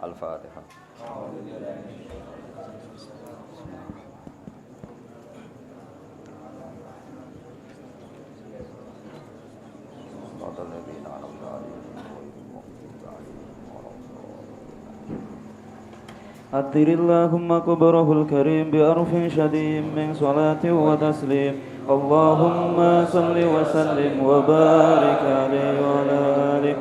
Al-Fatihah. أدر اللهم قبره الكريم بأرف شديد من صلاة وتسليم اللهم صل وسلم وبارك عليه وعلى آله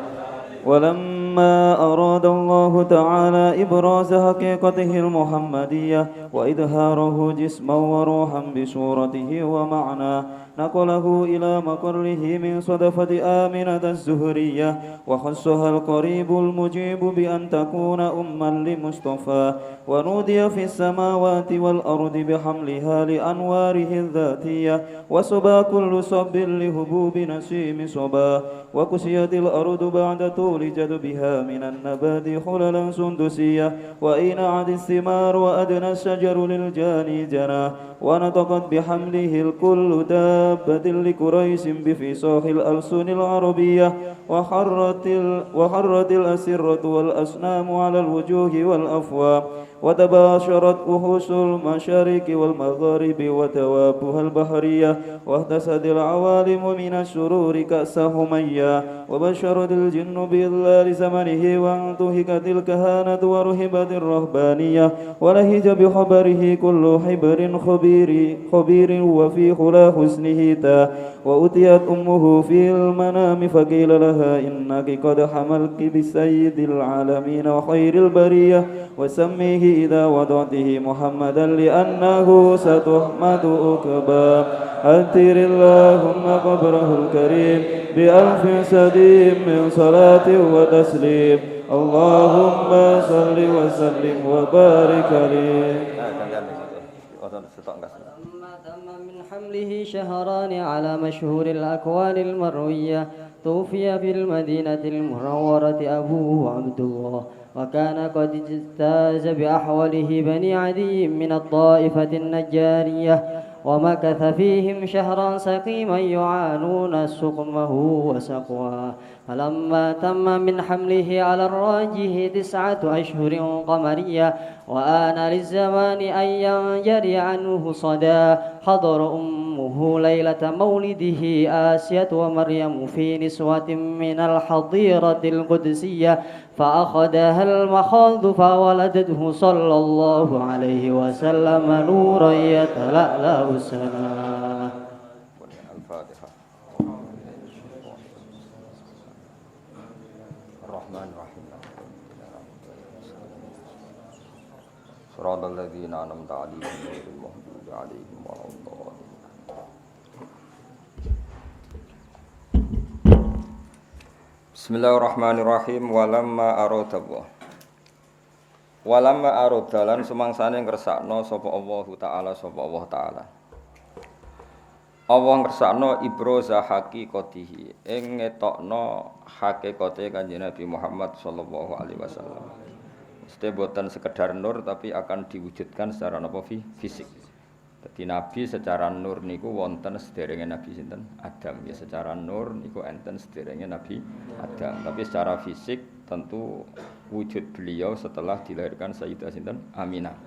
ولما أراد الله تعالى إبراز حقيقته المحمدية وإظهاره جسما وروحا بصورته ومعناه نقله إلى مقره من صدفة آمنة الزهرية وخصها القريب المجيب بأن تكون أما لمصطفى ونودي في السماوات والأرض بحملها لأنواره الذاتية وصبا كل صب لهبوب نسيم صبا وكسيت الأرض بعد طول جدبها من النبات خللا سندسية وإينعت الثمار وأدنى الشجر للجاني جناه ونطقت بحمله الكل دابة لكريس بفصاح الألسن العربية وحرت الأسرة والأسنام على الوجوه والأفواه وتباشرت وحوش المشارق والمغارب وتوابها البحرية واهتسد العوالم من الشرور كأس حمية وبشرت الجن بإضلال زمنه وانتهكت الكهانة ورهبت الرهبانية ولهج بخبره كل حبر خبير وفي خلا حسنه تا وأتيت أمه في المنام فقيل لها إنك قد حملت بسيد العالمين وخير البرية وسميه إذا وضعته محمدا لأنه ستحمد أكبا أدر اللهم قبره الكريم بألف سديم من صلاة وتسليم اللهم صل وسلم وبارك عليه. تم من حمله شهران على مشهور الأكوان المروية توفي في المدينة المنورة أبوه عبد الله وكان قد اجتاز بأحوله بني عدي من الطائفة النجارية ومكث فيهم شهرا سقيما يعانون سقمه وسقواه فلما تم من حمله على الراجح 9 أشهر قمرية وآن للزمان أن ينجري عنه صدى حضر أمه ليلة مولده آسية ومريم في نسوة من الحظيرة القدسية فأخذها المخاض فولدته صلى الله عليه وسلم نورا يتلألأ سنا. الفاتحة. الرحمن الرحيم. صراط الذين أنعمت عليهم غير المغضوب عليهم ولا الضالين. Bismillahirrahmanirrahim. Walamma arodalan sumangsane ngresakno sapa Allah taala. Allah ngresakno ibroza haqiqatihi ing ngetokno hakikate Kanjeng Nabi Muhammad sallallahu alaihi wasallam. Mesti boten sekedar nur tapi akan diwujudkan secara napa fisik. Dadi Nabi secara nur niku wonten sederenge Nabi sinten Adam ya, secara nur niku enten sederenge Nabi Adam, tapi secara fisik tentu wujud beliau setelah dilahirkan Sayyidah sinten Aminah.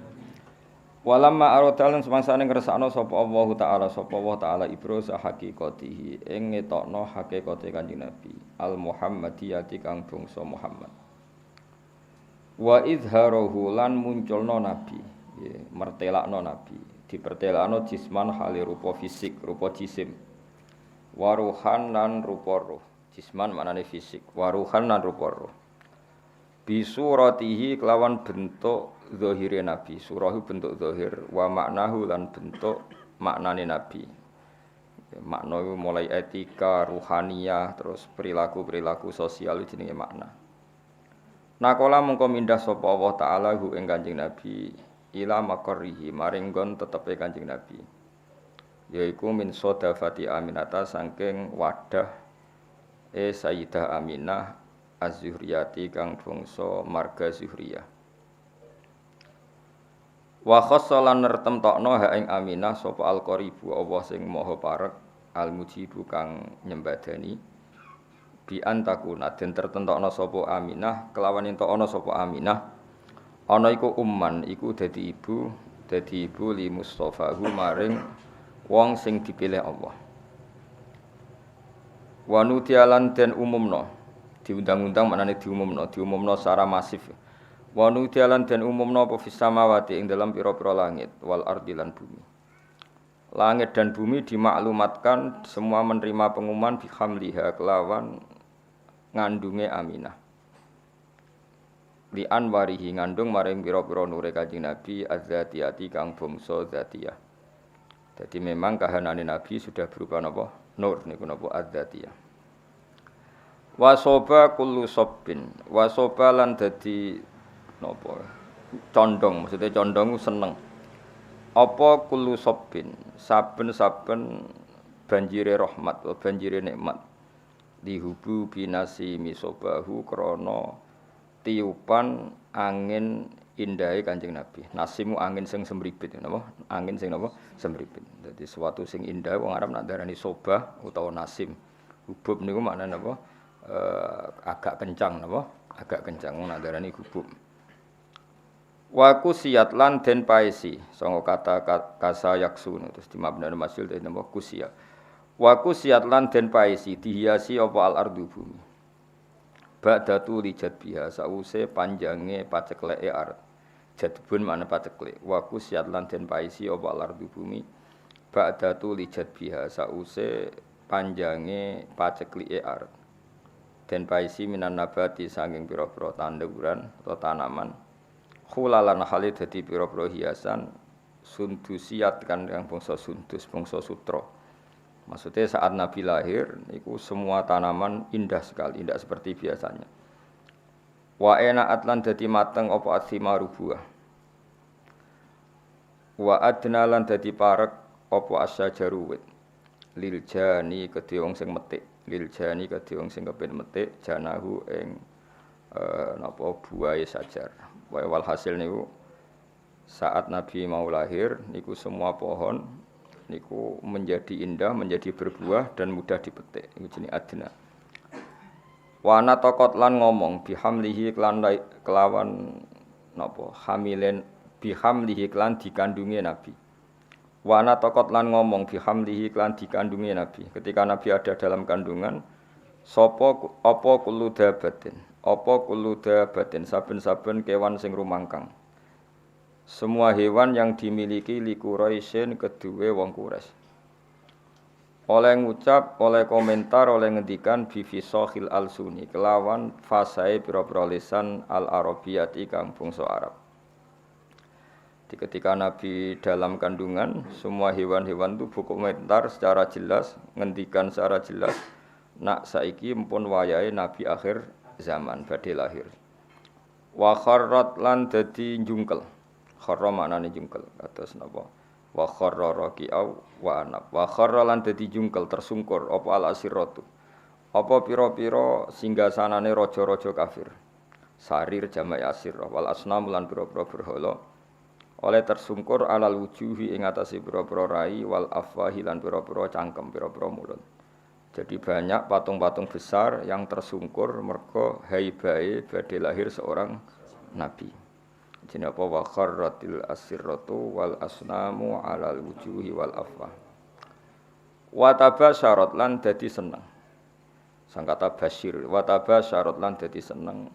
Walamma arodalan semangsane ngresakno sapa Allah taala ibroza haqiqatihi ing ngetokno hakikate Kanjeng Nabi al Muhammadiyati kang bangsa Muhammad. Wa izharahu lan munculno Nabi ya, mertelakno Nabi dipertelakno jisman hale rupa fisik, rupa jisim. Waruhan lan rupa roh. Jisman maknane fisik, waruhan lan rupa roh. Bisuratihi kelawan bentuk zahire Nabi. Surahu bentuk zahir, wa maknahu lan bentuk maknane Nabi. Makna mulai etika, ruhaniyah, terus perilaku sosial jenenge makna. Nakola mengko mindah sapa Allah taala hu ing Kanjeng Nabi ila maqarrihi maring nggon tetepe Kanjeng Nabi yaiku min sodafati Aminata saking wadah Sayyidah Aminah Az-Zuhriyati kang bangsa marga Zuhriyah wa khassalan nertemtokno ha ing Aminah sapa al-qaribu Allah sing maha parek al-mujibu kang nyembadani bi antakuna den tertentokno sapa Aminah kelawan entuk ana sapa Aminah Ana iku umman iku dadi ibu li mustafahu maring wong sing dipilih Allah. Wa nutialan den umumna diundang-undang maknane diumumna secara masif. Wa nutialan den umumna apa fis samawati ing dalam pira-pira langit wal ardi lan bumi. Langit dan bumi dimaklumatkan semua menerima pengumuman bihamliha kelawan ngandunge Aminah. Li anwarihi ngandung maring pira-pira nure Kanjeng Nabi azzatiyati kang bangsa zatiyah. Jadi memang kahanane Nabi sudah berupa napa? Nur niku napa azzatiyah. Wasoba kullu sabbin. Wasoba lan dadi napa? Condong, maksudnya condong seneng. Apa kullu sabbin? Saben-saben banjire rahmat, banjire nikmat. Dihubu binasi misobahu krana tiupan angin indahe Kanjeng Nabi. Nasimu angin sing semripit napa? Angin sing napa? Semripit. Dadi sesuatu sing indah wong Arab nak darani sobah utawa nasim. Hubub niku maknane napa? Agak kencang napa? Agak kencang nak darani hubub. Wa kusiyat lan den paesi sanga kata kasa yaksun terus dimabna masyhur dene napa kusiya. Wa kusiyat lan den paesi dihiasi apa al ardu bumi. Ba'datu li jadbiha sause panjange pacekleke ard. Jadbun makna paceklek. Wa kusiyat lan den paesi apa al ardu bumi. Ba'datu li jadbiha sause panjange paceklike ard. Den paesi minan nabati saking pira-pira tanduran atau tanaman. Khulalan hale dadi pira-pira hiasan sundusiat kan yang bangsa sundus, bangsa sutra. Maksudnya saat Nabi lahir niku semua tanaman indah sekali, tidak seperti biasanya. Wa ena'at lan dadi mateng apa athimaru buah. Wa adna lan dadi parek apa asyajaru wit. Lil jani kedhe wong sing metik, lil jani kedhe wong sing kepen metik janahu ing napa buahe sajar. Walhasil niku saat Nabi mau lahir niku semua pohon niku menjadi indah, menjadi berbuah dan mudah dipetik. Iku jenenge adna. Wa ana taqat lan ngomong bihamlihi kelawan napa hamilen bihamlihi lan dikandungi Nabi. Wa ana taqat lan ngomong bihamlihi lan dikandungi Nabi. Ketika Nabi ada dalam kandungan sapa apa kullu dabatin. Apa kullu dabatin saben-saben kewan sing rumangkang. Semua hewan yang dimiliki li Quraisyin kedue wong Quraisy. Oleh ngucap, oleh komentar, oleh ngendikan bi fisahil alsuni kelawan fasahe pira-pira lisan al-arabiyati kang bangsa Arab. Ketika Nabi dalam kandungan, semua hewan-hewan itu berkomentar secara jelas, ngendikan secara jelas, nak saiki mpun wayahe Nabi akhir zaman badhe lahir. Wa kharrat lan dadi njungkel. Kharra maknane jungkel kados napa? Wa kharra raqi'au wa anab. Wa kharra lan dadi jungkel tersungkur apa al asiratu. Apa pira-pira singgasanane raja-raja kafir. Sarir jamak asir wal asnam lan pira-pira berhala. Oleh tersungkur alal wujuhi ing atase pira-pira rai wal afwahi lan pira-pira cangkem pira-pira mulut. Jadi banyak patung-patung besar yang tersungkur mergo haibae badhe lahir seorang nabi. Jenenge apa wa kharratil asirratu wal asnamu alal wujuhi wal afwah. Wa tabasyarat lan dadi seneng. Sangkata basyir wa tabasyarat lan dadi seneng.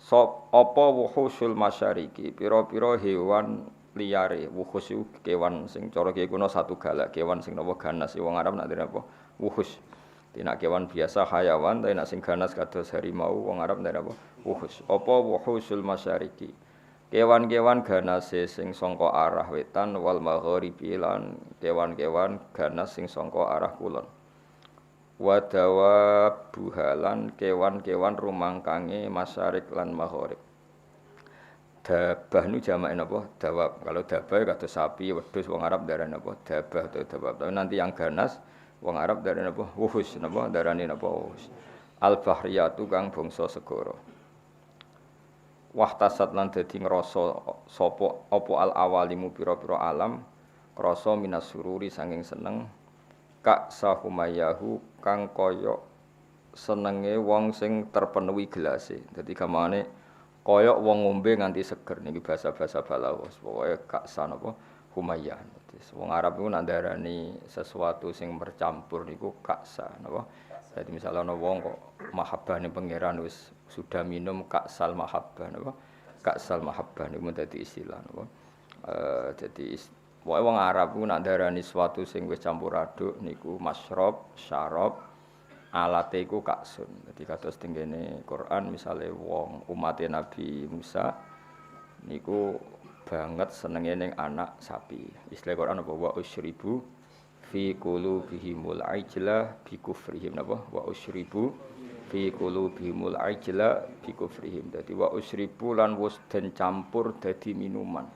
Sop apa wuhusul masyariki pira-pira hewan liyare wuhus kewan sing cara kiye kuna satu galak kewan sing napa ganas wong Arab nak dene apa wuhus. Nek kewan biasa hayawan tapi nek sing ganas kados harimau wong Arab ndek apa wuhus. Apa wuhusul masyariki. Kewan-kewan ganase sing sangka arah wetan wal magharibi lan kewan-kewan ganas sing sangka arah kulon. Wa dawabuhalan kewan-kewan rumangkange masyarik lan maghrib. Dabah nu jamake napa? Dawab. Kalau dabah kados sapi, wedhus wong Arab darane napa? Dabah atau dawab. Tapi nanti yang ganas wong Arab darane napa? Wuhus napa? Darane napa? Wuhus. Al-bahriyatu kang bangsa segara. Wahtasat lan dadi ngrasa sapa apa al-awalimu pira-pira alam krasa minas sururi saking seneng kak sahumayahu kang kaya senenge wong sing terpenuhi gelase. Dadi gamane Koyok wong ngombe nganti seger niki bahasa-bahasa balaghah. Pokoke kaksan apa humayyah. Wong Arab iku nak darani sesuatu sing bercampur niku kaksa napa. Dadi misalnya ana wong kok mahabbah ning pangeran wis sudah minum kaksal mahabbah napa. Kaksal mahabbah niku dadi istilah napa. Jadi pokoke wong Arab ku nak darani sesuatu sing wis campur aduk niku masyrab, syarab, alate iku kaksun. Dadi kados tengene Quran misale wong umate Nabi Musa niku banget senenge ning anak sapi. Istilah Quran apa wa usyribu fi qulubihimul ajla bi kufrihim napa wa usyribu fi qulubihimul ajla bi kufrihim. Dadi wa usyribu lan wis den campur dadi minuman.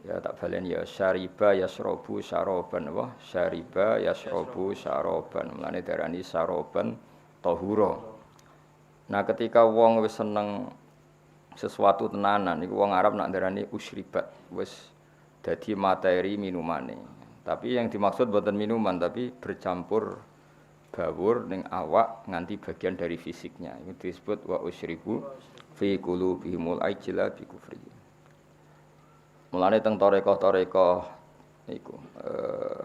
Ya tak balen ya syariba yasrobu syaraban wa syariba yasrobu syaraban mulane darani syaraban tahura. Nah ketika wong wis seneng sesuatu tenanan niku wong Arab nak darani usyribat wis dadi materi minumane. Tapi yang dimaksud bukan minuman tapi bercampur bawur ning awak nganti bagian dari fisiknya. Itu disebut wa usyribu fi qulubihimul ajla bi kufri. Mulane teng tarekah-tarekah niku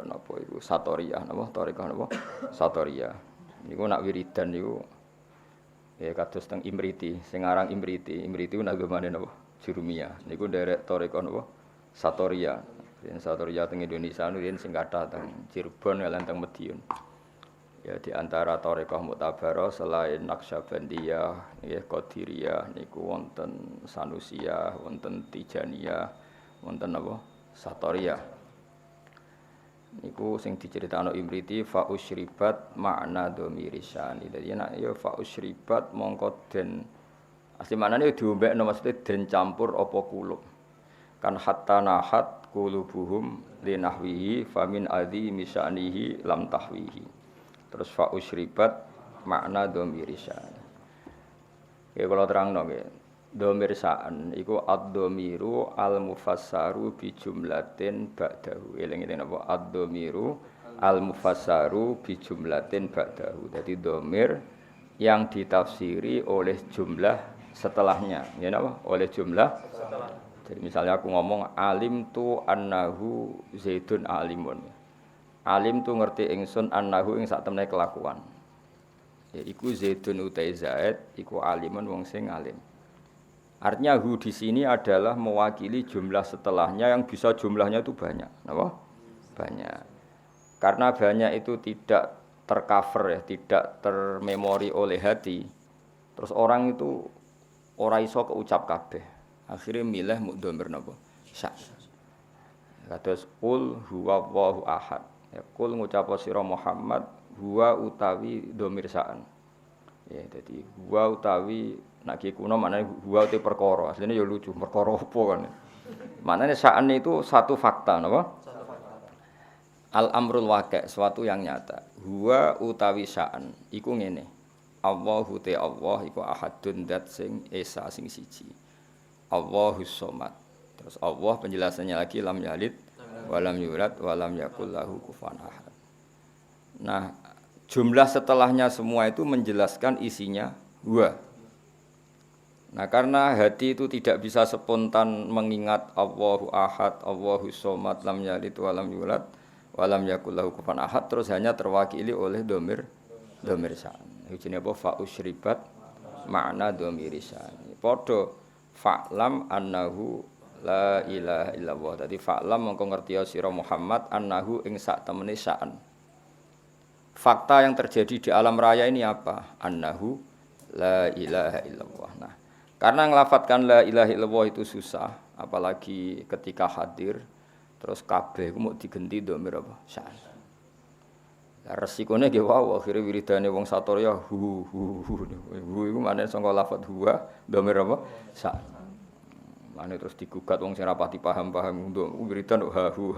napa iku satoriyah napa tarekah napa satoriyah. Niku nak wiridan niku ya kados teng Imriti, sing aran Imriti ku nagamane napa? Jurumiyah. Niku nderek tarekah napa? Satoriyah. Yen satoriyah teng Indonesia niku sing kathah teng Cirebon lan teng Madiun. Ya di antara tarekah Mu'tabarah selain Naqsyabandiyah, nggih Qadiriyah niku wonten Sanusiyah, wonten Tijaniyah, wonten napa? Satoriyah. Niku sing diceritakno Imriti fa usyribat makna dhamirisani. Dadi nek ya fa usyribat mongko den asli maknane diombekno maksude den campur apa kulub. Kan hatta nahat qulubuhum linahwihi famin adzi misanihi lam tahwihi. Terus fa usyribat makna dhamirisani. Nggih kula terangno nggih. Dhamirsaan iku ad-dhamiru al-mufassaru bi jumlatin ba'dahu. Eling-eling napa ad-dhamiru al-mufassaru bi jumlatin ba'dahu. Dadi dhamir yang ditafsiri oleh jumlah setelahnya. Ya napa? Oleh jumlah. Jadi misalnya aku ngomong alim tu annahu zaidun alimun. Alim tu ngerti ingsun annahu ing sak temene kelakuan. Ya iku zaidun utai zaid iku alimun wong sing alim. Artinya hu di sini adalah mewakili jumlah setelahnya yang bisa jumlahnya itu banyak. Apa? Banyak. Karena banyak itu tidak tercover ya, tidak termemori oleh hati. Terus orang itu ora iso keucap kabeh. Akhirnya milih mudhamir napa? Sya. Kados qul huwallahu ahad. Ya qul ngucap sira Muhammad huwa utawi dhamir sa'an. Ya dadi huwa utawi nek kuno maknane huwa te perkara. Asline ya lucu, perkara apa kan. Maknane sa'an itu satu fakta napa? Al-amrul waqi', sesuatu yang nyata. Huwa utawi sa'an iku ngene. Allahu te Allah iku ahadun dat sing esa sing siji. Allahus somad. Terus Allah penjelasannya lagi lam yalid wa lam yulad wa lam yakul lahu kufuwan ahad. Nah, jumlah setelahnya semua itu menjelaskan isinya huwa. Nah, karena hati itu tidak bisa spontan mengingat Allahu ahad, Allahus somad, lam yalid wa lam yulad wa lam yakul lahu kufuwan ahad, terus hanya terwakili oleh dhamir sa'an. Iki apa fa usyribat makna dhamir sa'an. Padha fa'lam annahu la ilaha illallah. Dadi fa'lam mengko ngerti sira Muhammad annahu ing sak temene sa'an. Fakta yang terjadi di alam raya ini apa? Annahu la ilaha illallah. Nah, karena nglafatkan la ilaha illallah itu susah, apalagi ketika hadir terus kabeh ku mau digenti dhamir apa? Sa'an. Lah resikone nggih wae akhire wiridane wong satorya hu iku maneh saka lafadz huwa dhamir apa? Sa'an. Mane terus digugat wong sing rapati paham-paham untuk wiridan ha hu.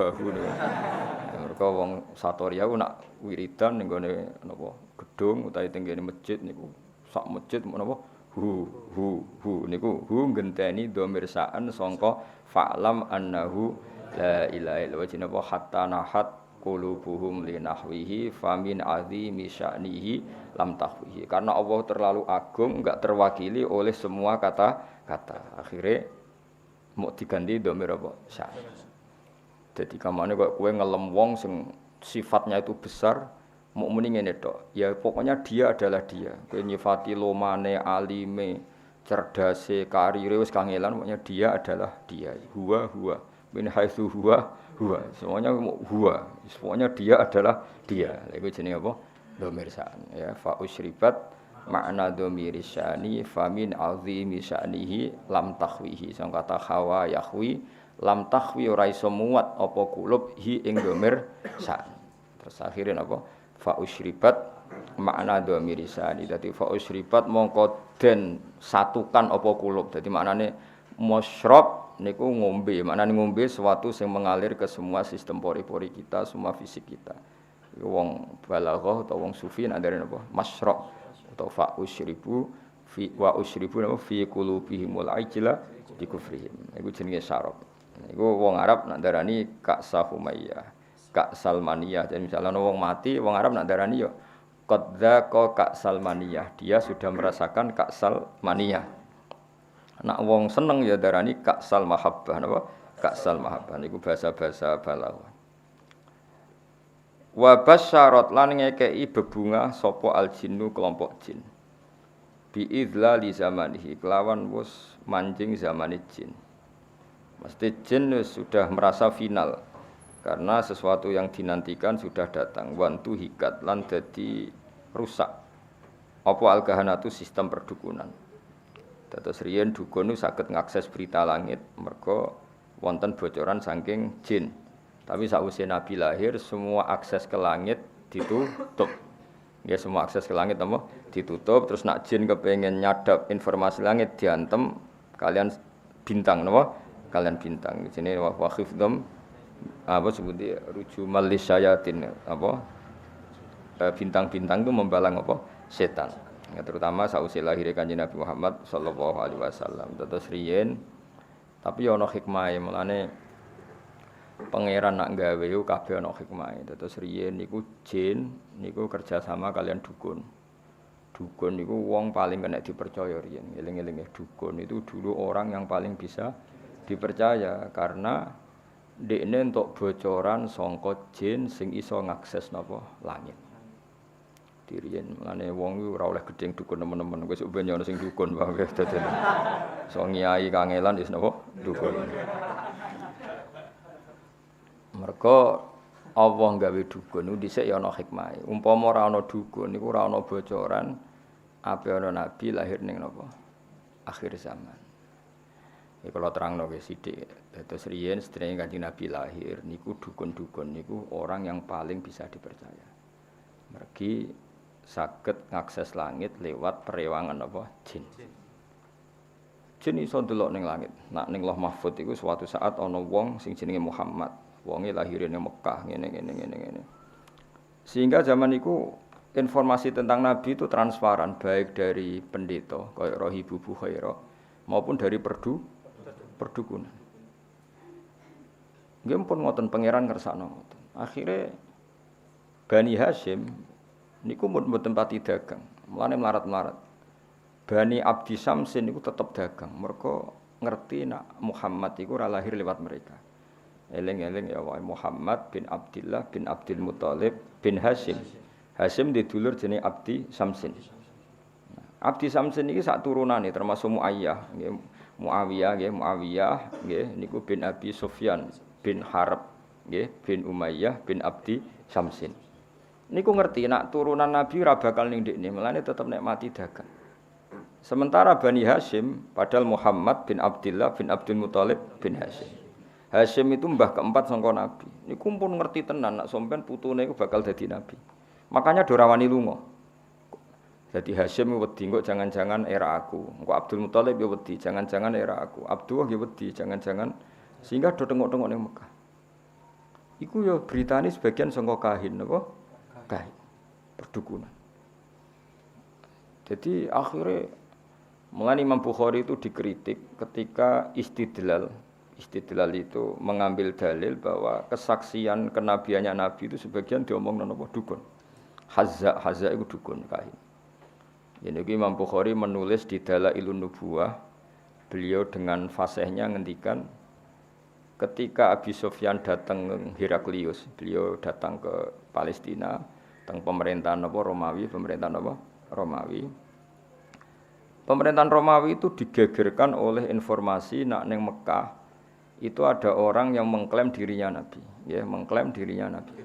Mergo wong satorya ku nak wiridan ning gone napa gedung utawa teng ngene masjid niku sak masjid menapa hu niku hu ngenteni dhamir sa'an sangka fa'lam annahu la ilaha illallah jinapa hatta nahat qulubuhum linahwihi famin azimi sya'nihi lam tahwihi. Karena Allah terlalu agung enggak terwakili oleh semua kata kata. Akhirnya mau diganti dhamir apa? Sya'ni. Jadi kamane kok kowe ngelem wong sing sifatnya itu besar, mau muni ngene tok. Ya pokoknya dia adalah dia. Kowe nyifati lomane, alime, cerdase, karire wis kangelan, pokoknya dia adalah dia. Huwa min haitsu huwa. Semuanya huwa. Pokoknya dia adalah dia. Lha iku jenenge apa? Dhamir sya'ni ya. Fa usyribat makna dhamir sya'ni fa min azimi sya'nihi lam takhwihi. Sang kata khawa yahwi lam takhwi ora iso muat apa kulub hi ing dhamir sya'ni. Terus akhirnya apa? Fa usyribat makna dhamir sya'ni. Dadi fa usyribat mongko den satukan apa kulub. Dadi maknane musyrab niku ngombe, maknane ngombe sesuatu yang mengalir ke semua sistem pori-pori kita, semua fisik kita. Iku wong balaghah atau wong sufi andare napa? Masyrab atau fa usyribu fi wa usyribu napa fi qulubihimul ajla bi kufrihim. Iku jenenge syarab. Iku wong Arab nak darani Ka'sa Humayyah, Ka'sal Maniyah. Jadi misalnya wong mati, wong Arab nak darani yo qad dzaqa Ka'sal Maniyah. Dia sudah merasakan Ka'sal Maniyah. Nak wong seneng ya darani Ka'sal Mahabbah napa? Ka'sal Mahabbah niku bahasa-bahasa balaghah. Wa basyarat lan ngekeki bebungah sapa al-jinnu kelompok jin. Bi idzlali zamanihi kelawan wis manjing zamane jin. Mesti jin sudah merasa final karena sesuatu yang dinantikan sudah datang. Wantu hikat lan dadi rusak. Apa al-kahanatu sistem perdukunan. Dados riyen dukun niku saged ngakses berita langit merga wonten bocoran saking jin. Tapi sakwise Nabi lahir semua akses ke langit ditutup. Ya semua akses ke langit apa? Ditutup terus nak jin kepengin nyadap informasi langit diantem kalian bintang napa? Kalian bintang. Di sini wa khifdhum apa sebutnya rujumal lisyayatin apa? Bintang-bintang itu membalang apa? Setan. Ya, terutama sausé lahir Kanjeng Nabi Muhammad sallallahu alaihi wasallam. Terus riyen tapi ana hikmahe mulane pangeran nak gawe yo kabeh ana hikmahe. Terus riyen niku jin niku kerja sama kalian dukun. Dukun niku wong paling kena dipercaya riyen. Eling-eling dukun itu dulu orang yang paling bisa dipercaya karena dekne entuk bocoran saka jin sing iso ngakses napa langit. Diriyen mulane wong iku ora oleh gedeng dukun nemen-nemen wis ben ana sing dukun wae dadi. So nyai kangelan wis napa dukun. Mergo Allah gawe dukun niku dhisik ya ana hikmahe. Umpama ora ana dukun niku ora ana bocoran ape ana nabi lahir ning napa? Akhir zaman. Ya kalau terangno ge sithik. Dados riyen sedherenge Kanjeng Nabi lahir niku dukun-dukun niku orang yang paling bisa dipercaya. Mergi saged ngakses langit lewat perewangan apa jin. Jin iso ndelok ning langit. Nak ning Lauh Mahfuz iku suatu saat ana wong sing jenenge Muhammad. Wonge lahir ning Mekah ngene. Sehingga zaman iku informasi tentang nabi itu transparan baik dari pendeta kaya Rahibu Bukhaira maupun dari perdukunan. Nggih pun ngoten pangeran ngersakno ngoten. Akhire Bani Hasyim niku mboten pati dagang, mulane melarat-melarat. Bani Abdi Samsin niku tetep dagang, mergo ngerti nak Muhammad iku ora lahir lewat mereka. Eling-eling ya wae Muhammad bin Abdillah bin Abdul Muthalib bin Hasyim. Hasyim didulur jenenge Abdi Samsin. Abdi Samsin iki sak turunane termasuk Muayyah, nggih Muawiyah nggih niku bin Abi Sufyan bin Harb nggih bin Umayyah bin Abdi Samsin. Niku ngerti nak turunan Nabi ora bakal ning ndekne, melane tetep nek mati dagang. Sementara Bani Hasyim padahal Muhammad bin Abdillah bin Abdul Muthalib bin Hasyim. Hasyim itu mbah keempat sangka Nabi. Niku pun ngerti tenan nak sampean putune iku bakal dadi nabi. Makanya do rawani lunga. Dadi Hasyim wedi kok jangan-jangan era aku. Engko Abdul Muthalib ya wedi jangan-jangan era aku. Abdullah ya wedi jangan-jangan sehingga do tengok-tengok ning Mekah. Iku ya beritane sebagian sangka kahin apa? Kahin. Perdukunan. Jadi akhirnya mulai Imam Bukhari itu dikritik ketika istidlal itu mengambil dalil bahwa kesaksian kenabiannya Nabi itu sebagian diomong napa dukun. Hazza itu dukun kahin. Jadi Imam Bukhari menulis di Dalailun Nubuwah beliau dengan fasihnya ngendikan ketika Abi Sufyan datang ke Heraklius, beliau datang ke Palestina, teng pemerintahan apa Romawi, pemerintahan apa Romawi. Pemerintahan Romawi itu digegerkan oleh informasi nak neng Mekah itu ada orang yang mengklaim dirinya nabi, ya mengklaim dirinya nabi.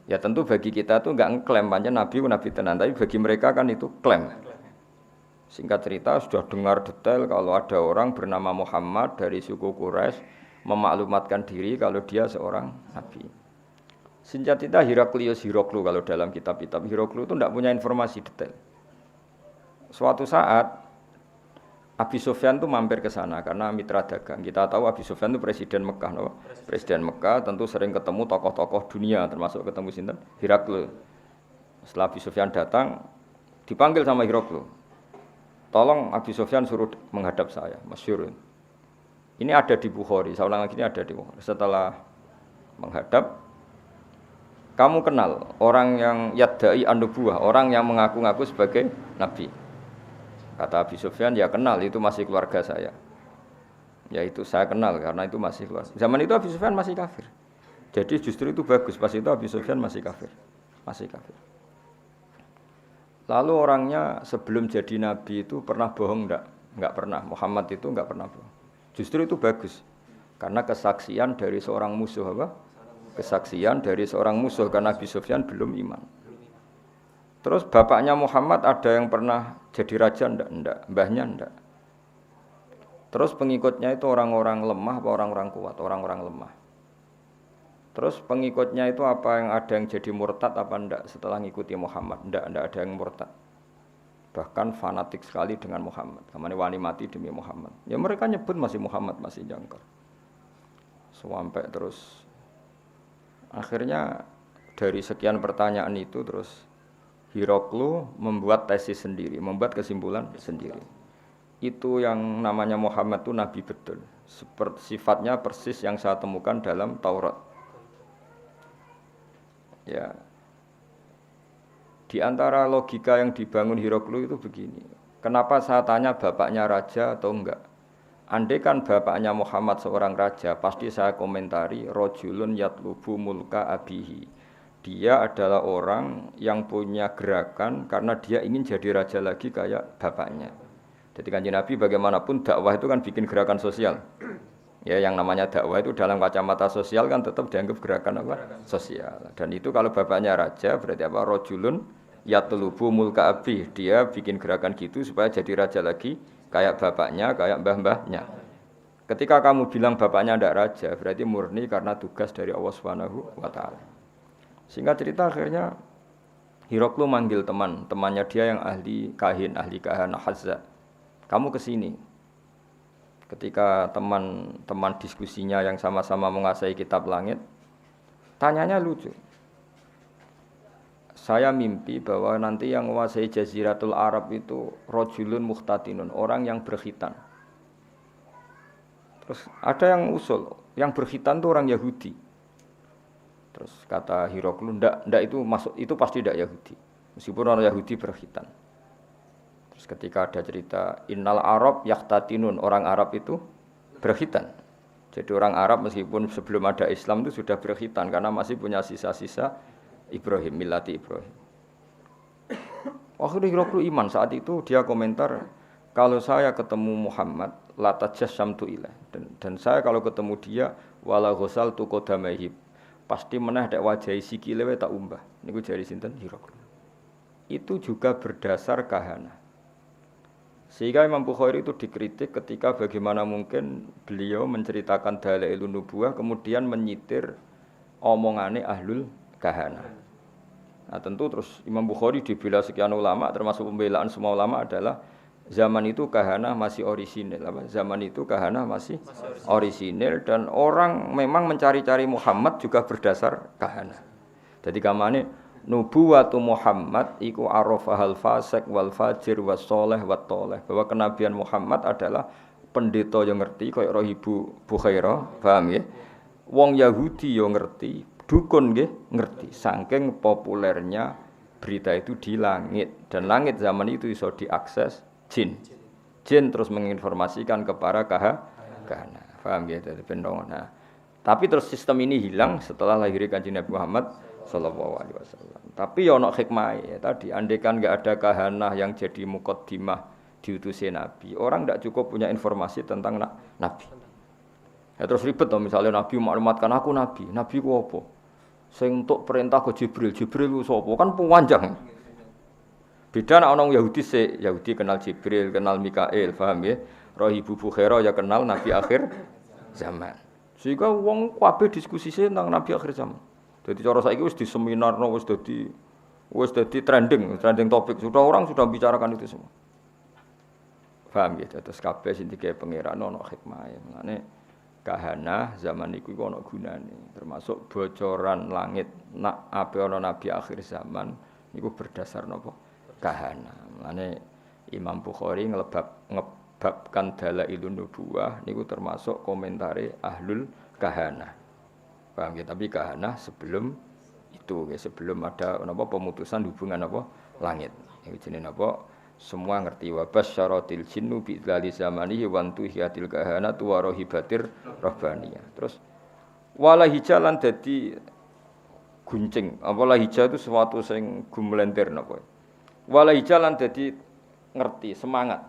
Ya tentu bagi kita tuh enggak ngeklaim pancen nabi tenan, tapi bagi mereka kan itu klaim. Singkat cerita sudah dengar detail kalau ada orang bernama Muhammad dari suku Quraisy memaklumatkan diri kalau dia seorang nabi. Singkat cerita Heraklius Hiroklu kalau dalam kitab-kitab Hiroklu itu tidak punya informasi detail. Suatu saat Abi Sufyan itu mampir ke sana karena mitra dagang. Kita tahu Abi Sufyan itu presiden Mekah, no? Presiden Mekah tentu sering ketemu tokoh-tokoh dunia termasuk ketemu sinten Heraklu. Setelah Abi Sufyan datang dipanggil sama Heraklu. Tolong Abi Sufyan suruh menghadap saya, masyhur. Ini ada di Bukhari, saya ulang lagi ini ada di Bukhari. Setelah menghadap, kamu kenal orang yang yadda'i an-nubuwah, orang yang mengaku-ngaku sebagai nabi. Kata Abi Sufyan, ya kenal, itu masih keluarga saya. Ya itu saya kenal karena itu masih keluarga. Zaman itu Abi Sufyan masih kafir. Jadi justru itu bagus, pas itu Abi Sufyan masih kafir. Masih kafir. Lalu orangnya sebelum jadi nabi itu pernah bohong enggak? Enggak pernah. Muhammad itu enggak pernah bohong. Justru itu bagus. Karena kesaksian dari seorang musuh apa? Kesaksian dari seorang musuh karena Abi Sufyan belum iman. Terus bapaknya Muhammad ada yang pernah jadi raja enggak? Mbahnya enggak. Terus pengikutnya itu orang-orang lemah apa orang-orang kuat? Orang-orang lemah. Terus pengikutnya itu apa yang ada yang jadi murtad apa enggak setelah ngikuti Muhammad? Enggak ada yang murtad. Bahkan fanatik sekali dengan Muhammad. Kamane wani mati demi Muhammad. Ya mereka nyebut masih Muhammad, masih jangkar. Sampai terus akhirnya dari sekian pertanyaan itu terus Hiroklu membuat tesis sendiri, membuat kesimpulan sendiri. Itu yang namanya Muhammad itu nabi betul. Seperti sifatnya persis yang saya temukan dalam Taurat. Ya. Di antara logika yang dibangun Hiroklu itu begini. Kenapa saya tanya bapaknya raja atau enggak? Andai kan bapaknya Muhammad seorang raja, pasti saya komentari rojulun yatlubu mulka abihi. Dia adalah orang yang punya gerakan karena dia ingin jadi raja lagi kayak bapaknya. Jadi Kanjeng Nabi bagaimanapun dakwah itu kan bikin gerakan sosial. Ya, yang namanya dakwah itu dalam kacamata sosial kan tetap dianggap gerakan apa? Sosial. Dan itu kalau bapaknya raja berarti apa? Rojulun yatlubu mulka abi. Dia bikin gerakan gitu supaya jadi raja lagi kayak bapaknya, kayak mbah-mbahnya. Ketika kamu bilang bapaknya ndak raja, berarti murni karena tugas dari Allah Subhanahu wa taala. Singkat cerita akhirnya Hiroklu manggil temannya dia yang ahli kahana Hazza. Kamu ke sini. Ketika teman-teman diskusinya yang sama-sama menguasai kitab langit, tanyanya lucu. Saya mimpi bahwa nanti yang menguasai Jaziratul Arab itu rojulun muhtatinun, orang yang berkhitan. Terus ada yang usul, yang berkhitan itu orang Yahudi. Terus kata Hiroklu, ndak itu masuk, itu pasti ndak Yahudi. Meskipun orang Yahudi berkhitan. Terus ketika ada cerita innal Arab yahtatinun, orang Arab itu berkhitan. Jadi orang Arab meskipun sebelum ada Islam itu sudah berkhitan karena masih punya sisa-sisa Ibrahim, millati Ibrahim. Akhirnya Hiroklu iman. Saat itu dia komentar, kalau saya ketemu Muhammad la tajassamtu ilaih, dan saya kalau ketemu dia wala ghusal tu qadamaihi, pasti meneh dek wajahi sikile wae tak umbah. Niku jari sinten Hiroklu. Itu juga berdasar kahana. Sehingga Imam Bukhari itu dikritik ketika bagaimana mungkin beliau menceritakan dalailun nubuwah kemudian menyitir omongane ahlul kahana. Nah tentu terus Imam Bukhari dibela sekian ulama, termasuk pembelaan semua ulama adalah zaman itu kahana masih orisinil. Zaman itu kahana masih orisinil dan orang memang mencari-cari Muhammad juga berdasar kahana. Jadi kamane nubuwatu Muhammad iku arafahal fasik wal fajir was saleh wat toleh, bahwa kenabian Muhammad adalah pendeta yang ngerti kaya Ibu Bukhairah, paham ya? Wong Yahudi yo ngerti, dukun nggih ngerti. Saking populernya berita itu di langit, dan langit zaman itu iso diakses jin. jin terus menginformasikan kepada kahana. Paham ya dari pendongan. Nah, tapi terus sistem ini hilang setelah lahirnya Kanjeng Nabi Muhammad sallallahu alaihi wasallam. Tapi ya ono hikmah ya tadi andekan enggak ada kahanah yang jadi muqaddimah diutusnya Nabi. Orang enggak cukup punya informasi tentang Nabi. Ya terus ribet toh misalnya Nabi maklumatkan aku Nabi. Nabi ku apa? Sing entuk perintah ke Jibril. Jibril ku sapa? Kan panjang. Beda nek ana Yahudi Yahudi kenal Jibril, kenal Mikail, paham ya? Rohibu Bukhaira ya kenal Nabi akhir zaman. Sehingga wong kabeh diskusi tentang Nabi akhir zaman. Jadi cara saiki wis di seminar wis dadi trending topik. Orang sudah bicarakan itu semua. Paham ya? Terus kabeh sing dikek pangeran ana hikmahe. Mulane kahana zaman iku ana gunane. Termasuk bocoran langit nak ape ana nabi akhir zaman niku berdasar napa? Kahana. Mulane Imam Bukhari ngebabkan dalailun nubuwah niku termasuk komentare ahlul kahana. Paham ya? Tapi kahana sebelum itu ya, sebelum ada napa pemutusan hubungan apa langit. Iku jenenge napa? Semua ngerti wa basyaratil jinnu bi dzali zamanihi wa antuhiyatil kahanatu wa rahibatir rabbaniyah. Terus wala hijalan dadi guncing. Wala hija itu sesuatu sing gumlenter napa. Wala hijalan dadi ngerti, semangat.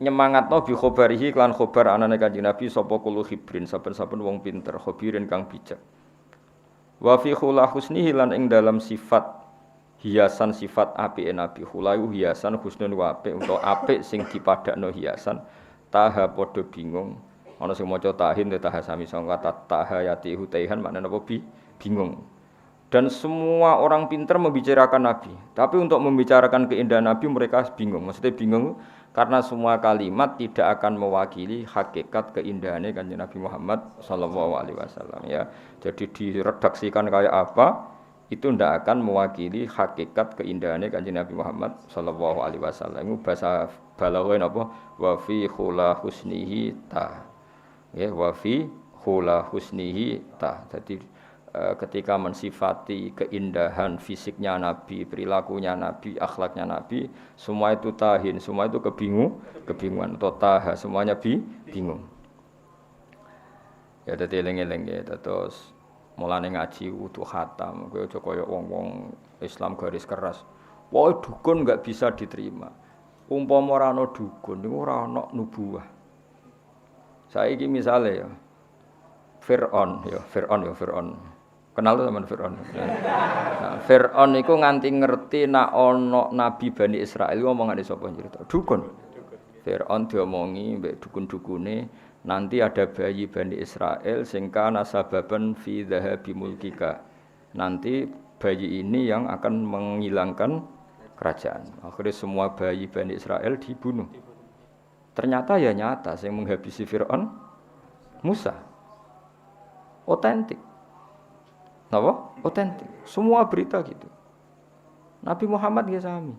Nyemangatno bi khabarihi lan khabar anane Kanjeng Nabi sapa kulo khibrin saben-saben wong pinter, khabirin kang bijak. Wa fi khula husnihi lan ing dalam sifat hiasan sifat apike Nabi khulayu hiasan husnun wa apik utawa apik sing dipadakno hiasan taha padha bingung ana sing maca tahin taha sami sangka taha yati hutaihan maknane apa bingung. Dan semua orang pintar membicarakan Nabi. Tapi untuk membicarakan keindahan Nabi mereka bingung. Maksudnya bingung karena semua kalimat tidak akan mewakili hakikat keindahannya Kanjeng Nabi Muhammad sallallahu alaihi wasallam ya. Jadi diredaksikan kayak apa itu tidak akan mewakili hakikat keindahannya Kanjeng Nabi Muhammad sallallahu alaihi wasallam. Itu bahasa balaghah napa? Wa fi khula husnihi ta. Ya, wa fi khula husnihi ta. Jadi ketika mensifati keindahan fisiknya Nabi, perilakunya Nabi, akhlaknya Nabi, semua itu tahin, semua itu kebingungan atau taha, semuanya bingung. Ya dadi eling-eling ya, terus mulane ngaji utuh khatam, kowe aja kaya wong-wong Islam garis keras. Wae dukun enggak bisa diterima. Umpama ora ana dukun niku ora ana nubuwah. Saiki misale ya Fir'aun. Kenal tuh teman Fir'aun. Nah, Fir'aun itu nganti ngerti nak ono Nabi Bani Israel ngomongane sapa cerita. Dukun. Fir'aun diomongi mbek dukun-dukune nanti ada bayi Bani Israel sing kana sababan fi dhahabi mulkika. Nanti bayi ini yang akan menghilangkan kerajaan. Akhirnya semua bayi Bani Israel dibunuh. Ternyata ya nyata yang menghabisi Fir'aun Musa. Otentik. Napa? Otentik. Semua berita gitu. Nabi Muhammad ya sami.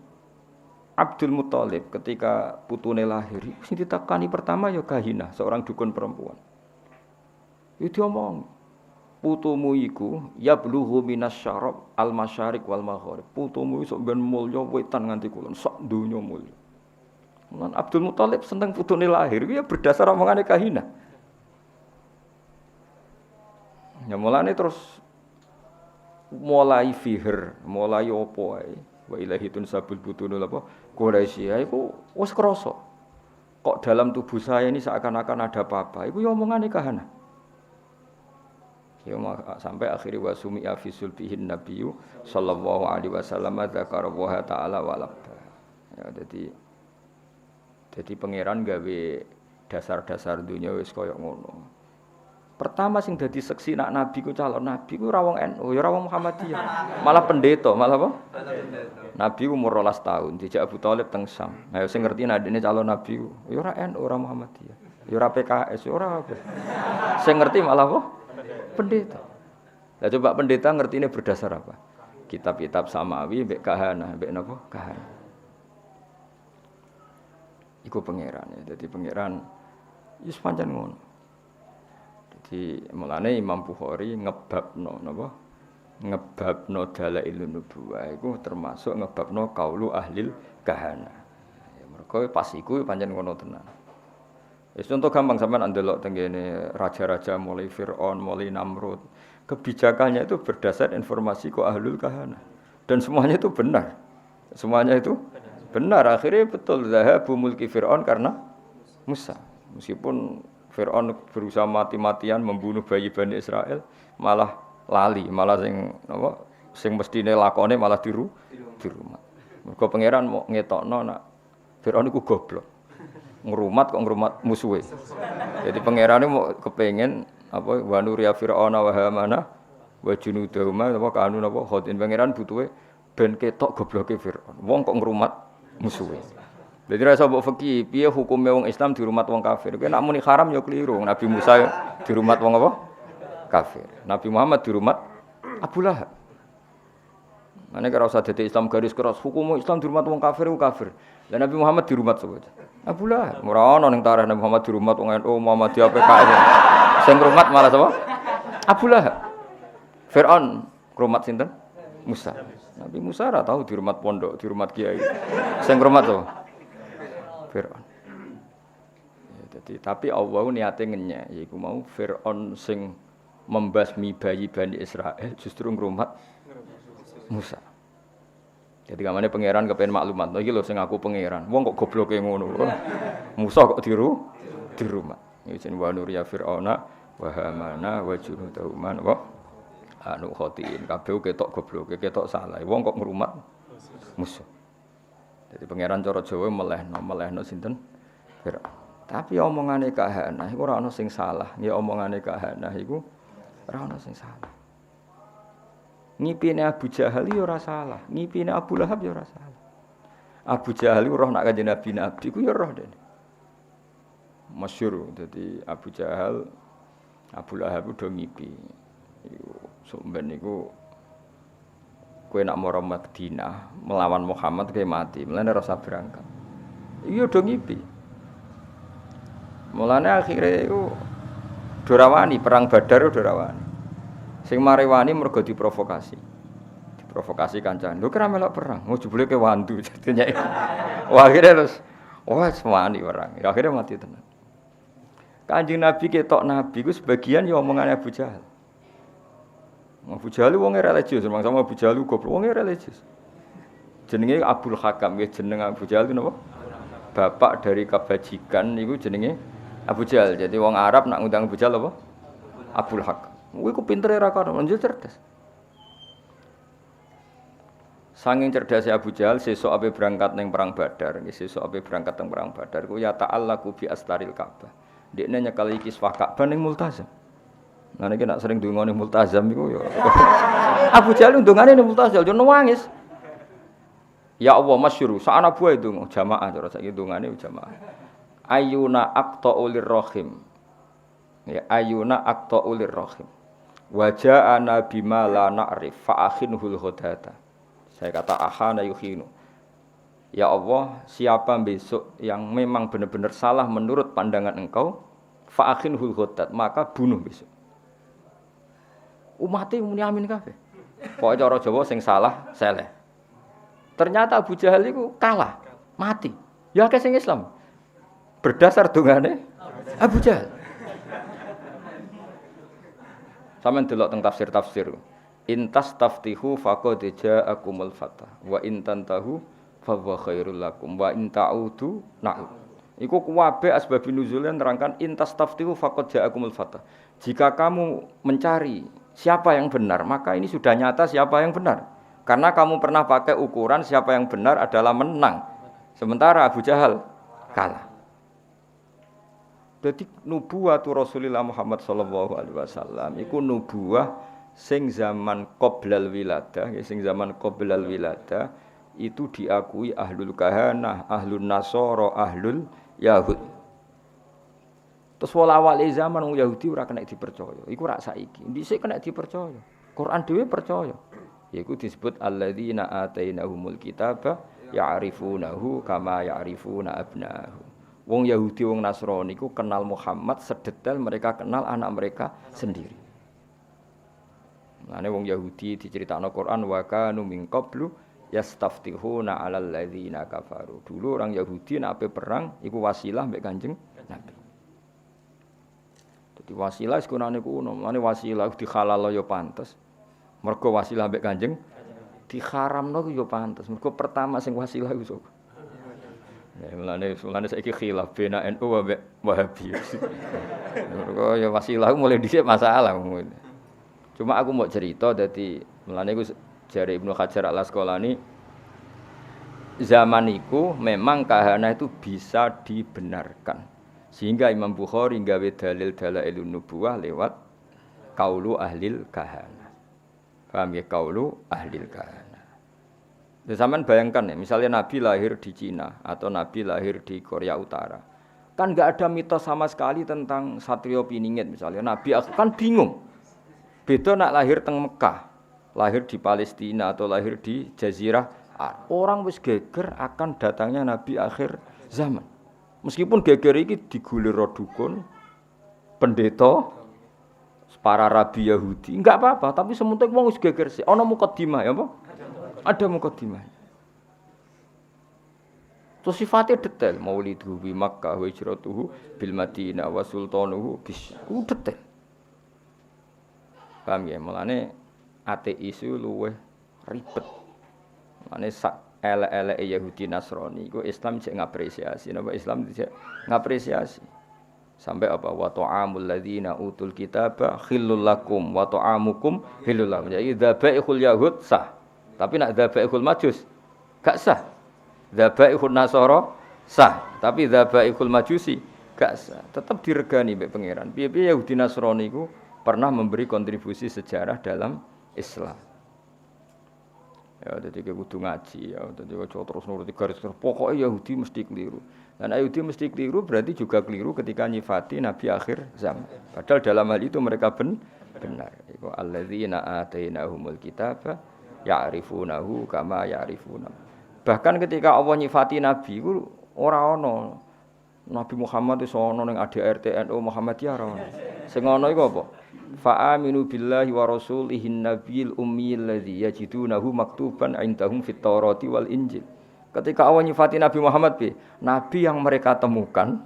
Abdul Muthalib ketika putune lahir, sing ditekani pertama ya Kahinah, seorang dukun perempuan. Itu diomong, putumu iku yablughu minasyarab al-masyariq wal maghrib. Putumu iso ben mulya wetan nganti kulon, sak donya mulya. Lan Abdul Muthalib seneng putune lahir, ya berdasar omongane Kahinah. Ya mulane terus mulai fiher, mulai opo ae. Wa ilahitun sabul butunul apa? Quraisy iku wis krasa. Kok dalam tubuh saya ini seakan-akan ada apa-apa. Iku ya omongane Kahanah. Ya sampai akhirnya wasumi fi sulbihin nabiyyu sallallahu alaihi wasallam dzakara wa ta'ala walabba. Ya jadi pangeran gawe dasar-dasar dunia wis kaya ngono. Pertama sing dadi seksi nak nabi ku calon nabi ku ora wong NU, ya ora wong Muhammadiyah. Malah pendeta, malah apa? Nabi umur 12 tahun, dijak Abu Thalib teng Syam. Ayo sing ngerti nek dene calon nabi ku, ya ora NU, ora Muhammadiyah. Ya ora PKS, ya ora apa. Sing ngerti malah apa? Pendeta. Lah coba pendeta ngertine berdasar apa? Kitab-kitab samawi mbek kahanah, mbek napa? Kahanah. Iku pangeran ya. Dadi pangeran wis pancen ngono. Jadi mulane Imam Bukhari ngebabno napa? Ngebabno dalailun nubuwah iku termasuk ngebabno qaulu ahlil kahana. Mergo pas iku pancen ngono tenan. Wis contoh gampang sampean ndelok teng kene raja-raja mulai Firaun, mulai Namrud. Kebijakannya itu berdasar informasi kok ahlul kahana. Dan semuanya itu benar. Semuanya itu benar. Akhirnya betul zahabu mulki Firaun karena Musa. Meskipun Firaun berusaha mati-matian membunuh bayi Bani Israel, malah lali, malah sing mestine lakone malah di rumah. Mergo pangeran mau ngetokno nak Firaun iku goblok. Ngrumat kok ngrumat musuhe. Jadi pangerane mau kepengin apa wa nuriya fir'auna wa hamana wa junudahuma apa kanu napa khotin pangeran butuhe ben ketok gobloke Firaun. Wong kok ngrumat musuhe. Jadi rasa mbok fikih piye hukume wong Islam dirumat wong kafir. Kowe nek muni haram ya keliru. Nabi Musa dirumat wong apa? Kafir. Nabi Muhammad dirumat Abu Lahab. Mane kira usah dadi Islam garis keras hukum Islam dirumat wong kafir ku kafir. Lah Nabi Muhammad dirumat sapa? Abu Lahab. Ora ana ning tarikh Nabi Muhammad dirumat wong NU Muhammadiyah PKS. Sing ngrumat malah sapa? Abu Lahab. Firaun ngrumat sinten? Musa. Nabi Musa ora tahu dirumat pondok, dirumat kiai. Sing ngrumat sapa? Firaun. Ya, tapi Allah niate ngenyek yaiku mau Firaun sing membasmi bayi Bani Israel justru ngrumat Musa. Jadi kamane pangeran kepen maklumat. Iki lho sing aku pangeran. Wong kok gobloke ngono. Musa kok di rumah. Iki jeneng wa nuriya fir'auna wa hamana wa junudahuma wa anu khotiin. Kabeh ketok gobloke, ketok salah. Wong kok ngrumat Musa. Jadi pangeran cara Jawa melehno sinten? Firaun. Tapi omongane kahana iku ora ana sing salah. Ya omongane kahana iku ora ana sing salah. Ngipine Abu Jahal ya ora salah, ngipine Abu Lahab ya ora salah. Abu Jahal roh nak kanjeng Nabi ku ya roh dene. Masyhur dadi Abu Jahal Abu Lahab do ngipi. Iku sampeyan niku kowe nak mara Madinah melawan Muhammad kowe mati, mulane ora usah berangkat. Iya do ngipi. Mulane akhire iku do rawani perang Badar do rawani. Sing mari wani mergo diprovokasi. Diprovokasi kancane. Lho kira melok perang, mau jebule ke wandu jadinya. Wah akhire terus wani perang. Ya akhire mati tenan. Kanjeng Nabi ketok Nabi ku sebagian ya omongane Abu Jahal. Abu Jahal wonge religius, sama Abu Jahal goblok wonge religius. Jenenge Abdul Hakam, ya jeneng Abu Jahal itu napa? Bapak dari kebajikan niku jenenge Abu Jahal. Jadi wong Arab nak ngundang Abu Jahal apa? Abdul Hakam. Kuwi ku pintere ra karo menjel cerdas. Sanging cerdasé Abu Jahal sesuk ape berangkat ning perang Badar, nggih sesuk ape berangkat ning perang Badar ku ya ta'allaku bi astaril Ka'bah. Dekne nyekel kiswah Ka'bah ning Multazam. Nah niki nak sering ndonga ning Multazam iku ya. Abu Jahal ndongane ning Multazam yo nangis. Ya Allah masyhur, sak ana buah itu jamaah cara saiki ndongane jamaah. Ayuna aqta'ulir rahim. Ya ayuna aqta'ulir rahim. Waja'ana bima la na'rif fa'akhinhul hodata. Saya kata ahana yukhinu. Ya Allah, siapa besok yang memang benar-benar salah menurut pandangan engkau, fa'akhinhul hodat, maka bunuh besok. Umatnya muni amin kabeh. Pokoke cara Jawa sing salah seleh. Ternyata Abu Jahal itu kalah, mati. Ya akeh sing Islam. Berdasar dongane Abu Jahal. Sampeyan delok teng tafsir-tafsir. Intas taftihu faqad ja'akumul fatah wa in tantahu fa huwa khairul lakum wa in ta'udu na'ud. Iku kuwabe asbabun nuzulnya nerangkan intas taftihu faqad ja'akumul fatah. Jika kamu mencari siapa yang benar, maka ini sudah nyata siapa yang benar. Karena kamu pernah pakai ukuran siapa yang benar adalah menang. Sementara Abu Jahal kalah. Jadi nubuwah Rasulullah Muhammad sallallahu alaihi wasallam iku nubuwah sing zaman qoblal wiladah, sing zaman qoblal wiladah itu diakui ahlul kahanah, ahlun nasara, ahlul yahud. Terus wala-wali zaman wong Yahudi ora kena dipercaya. Iku rak saiki. Dhisik kena dipercaya. Quran dhewe percaya. Yaiku disebut alladzina atainahumul kitaba ya'rifunahu kama ya'rifuna abna'ahum. Wong Yahudi, wong Nasrani ku kenal Muhammad sedetail mereka kenal anak mereka sendiri. Mane wong Yahudi diceritakno Quran wa kanu min qablu yastaftihuna 'alal ladzina kafaru. Dulu orang Yahudi nek ape perang iku wasilah mbek Kanjeng Nabi. Dadi wasilah wis kunane kuno, mane wasilah dihalal ya pantes. Mergo wasilah mbek Kanjeng diharamno ku ya pantes. Mergo pertama sing wasilah iku sapa? Ya mulane saiki khilaf bena NU ambek Wahabi. Mergo ya wasilah mulai dhisik masalah. Cuma aku mau cerita dadi mulane iku jare Ibnu Hajar Al-Asqalani zaman iku memang kahana itu bisa dibenarkan. Sehingga Imam Bukhari gawe dalil dalailun nubuwah lewat qaulu ahlil kahana. Paham ya qaulu ahlil kahana. Zaman bayangkan ya, misalnya Nabi lahir di Cina atau Nabi lahir di Korea Utara. Kan enggak ada mitos sama sekali tentang Satrio Piningit misalnya. Nabi kan bingung. Beda nak lahir teng Mekah. Lahir di Palestina atau lahir di Jazirah Arab. Orang wis geger akan datangnya Nabi akhir zaman. Meskipun geger iki digulir dukun, pendeta, para rabi Yahudi, enggak apa-apa, tapi sementing wong wis geger sih. Ana mukadimah ya apa? Ada mukadimah. Terus sifatnya detail, mauliduhu bi Makkah wa hijratuhu bil Madinah wa sultanuhu bis. Detail. Paham ya? Mulane ateis itu luwih ribet. Mane sak elek-eleke Yahudi Nasrani iku Islam cek ngapresiasi, napa Islam cek ngapresiasi. Sampai apa wa ta'amul ladzina utul kitaba khillul lakum wa ta'amukum khillul lahum. Jadi dzabaihul yahud sah. Tapi nak dzabaihul majus gak sah. Dzabaihul nasara sah, tapi dzabaihul majusi gak sah. Tetap diregani mbek pangeran. Piye-piye Yahudi Nasrani iku pernah memberi kontribusi sejarah dalam Islam. Ya dadi kudu ngaji ya, dadi aja terus nuruti garis pokoke Yahudi mesti keliru. Dan Yahudi mesti keliru berarti juga keliru ketika nyifati nabi akhir zaman. Padahal dalam hal itu mereka benar. Iku alladzina atainahumul kitaba ya'rifunahu kama ya'rifuna. Bahkan ketika Allah nyifati nabi iku ora ana Nabi Muhammad wis ana ning ADRT NU Muhammadiyah ora ana. Sing ana iku apa? Fa aminu billahi wa rasulihi nabiyil ummiyil ladzi yajidunahu maktuban indahum fit Taurati wal Injil. Ketika Allah nyifati Nabi Muhammad nabi yang mereka temukan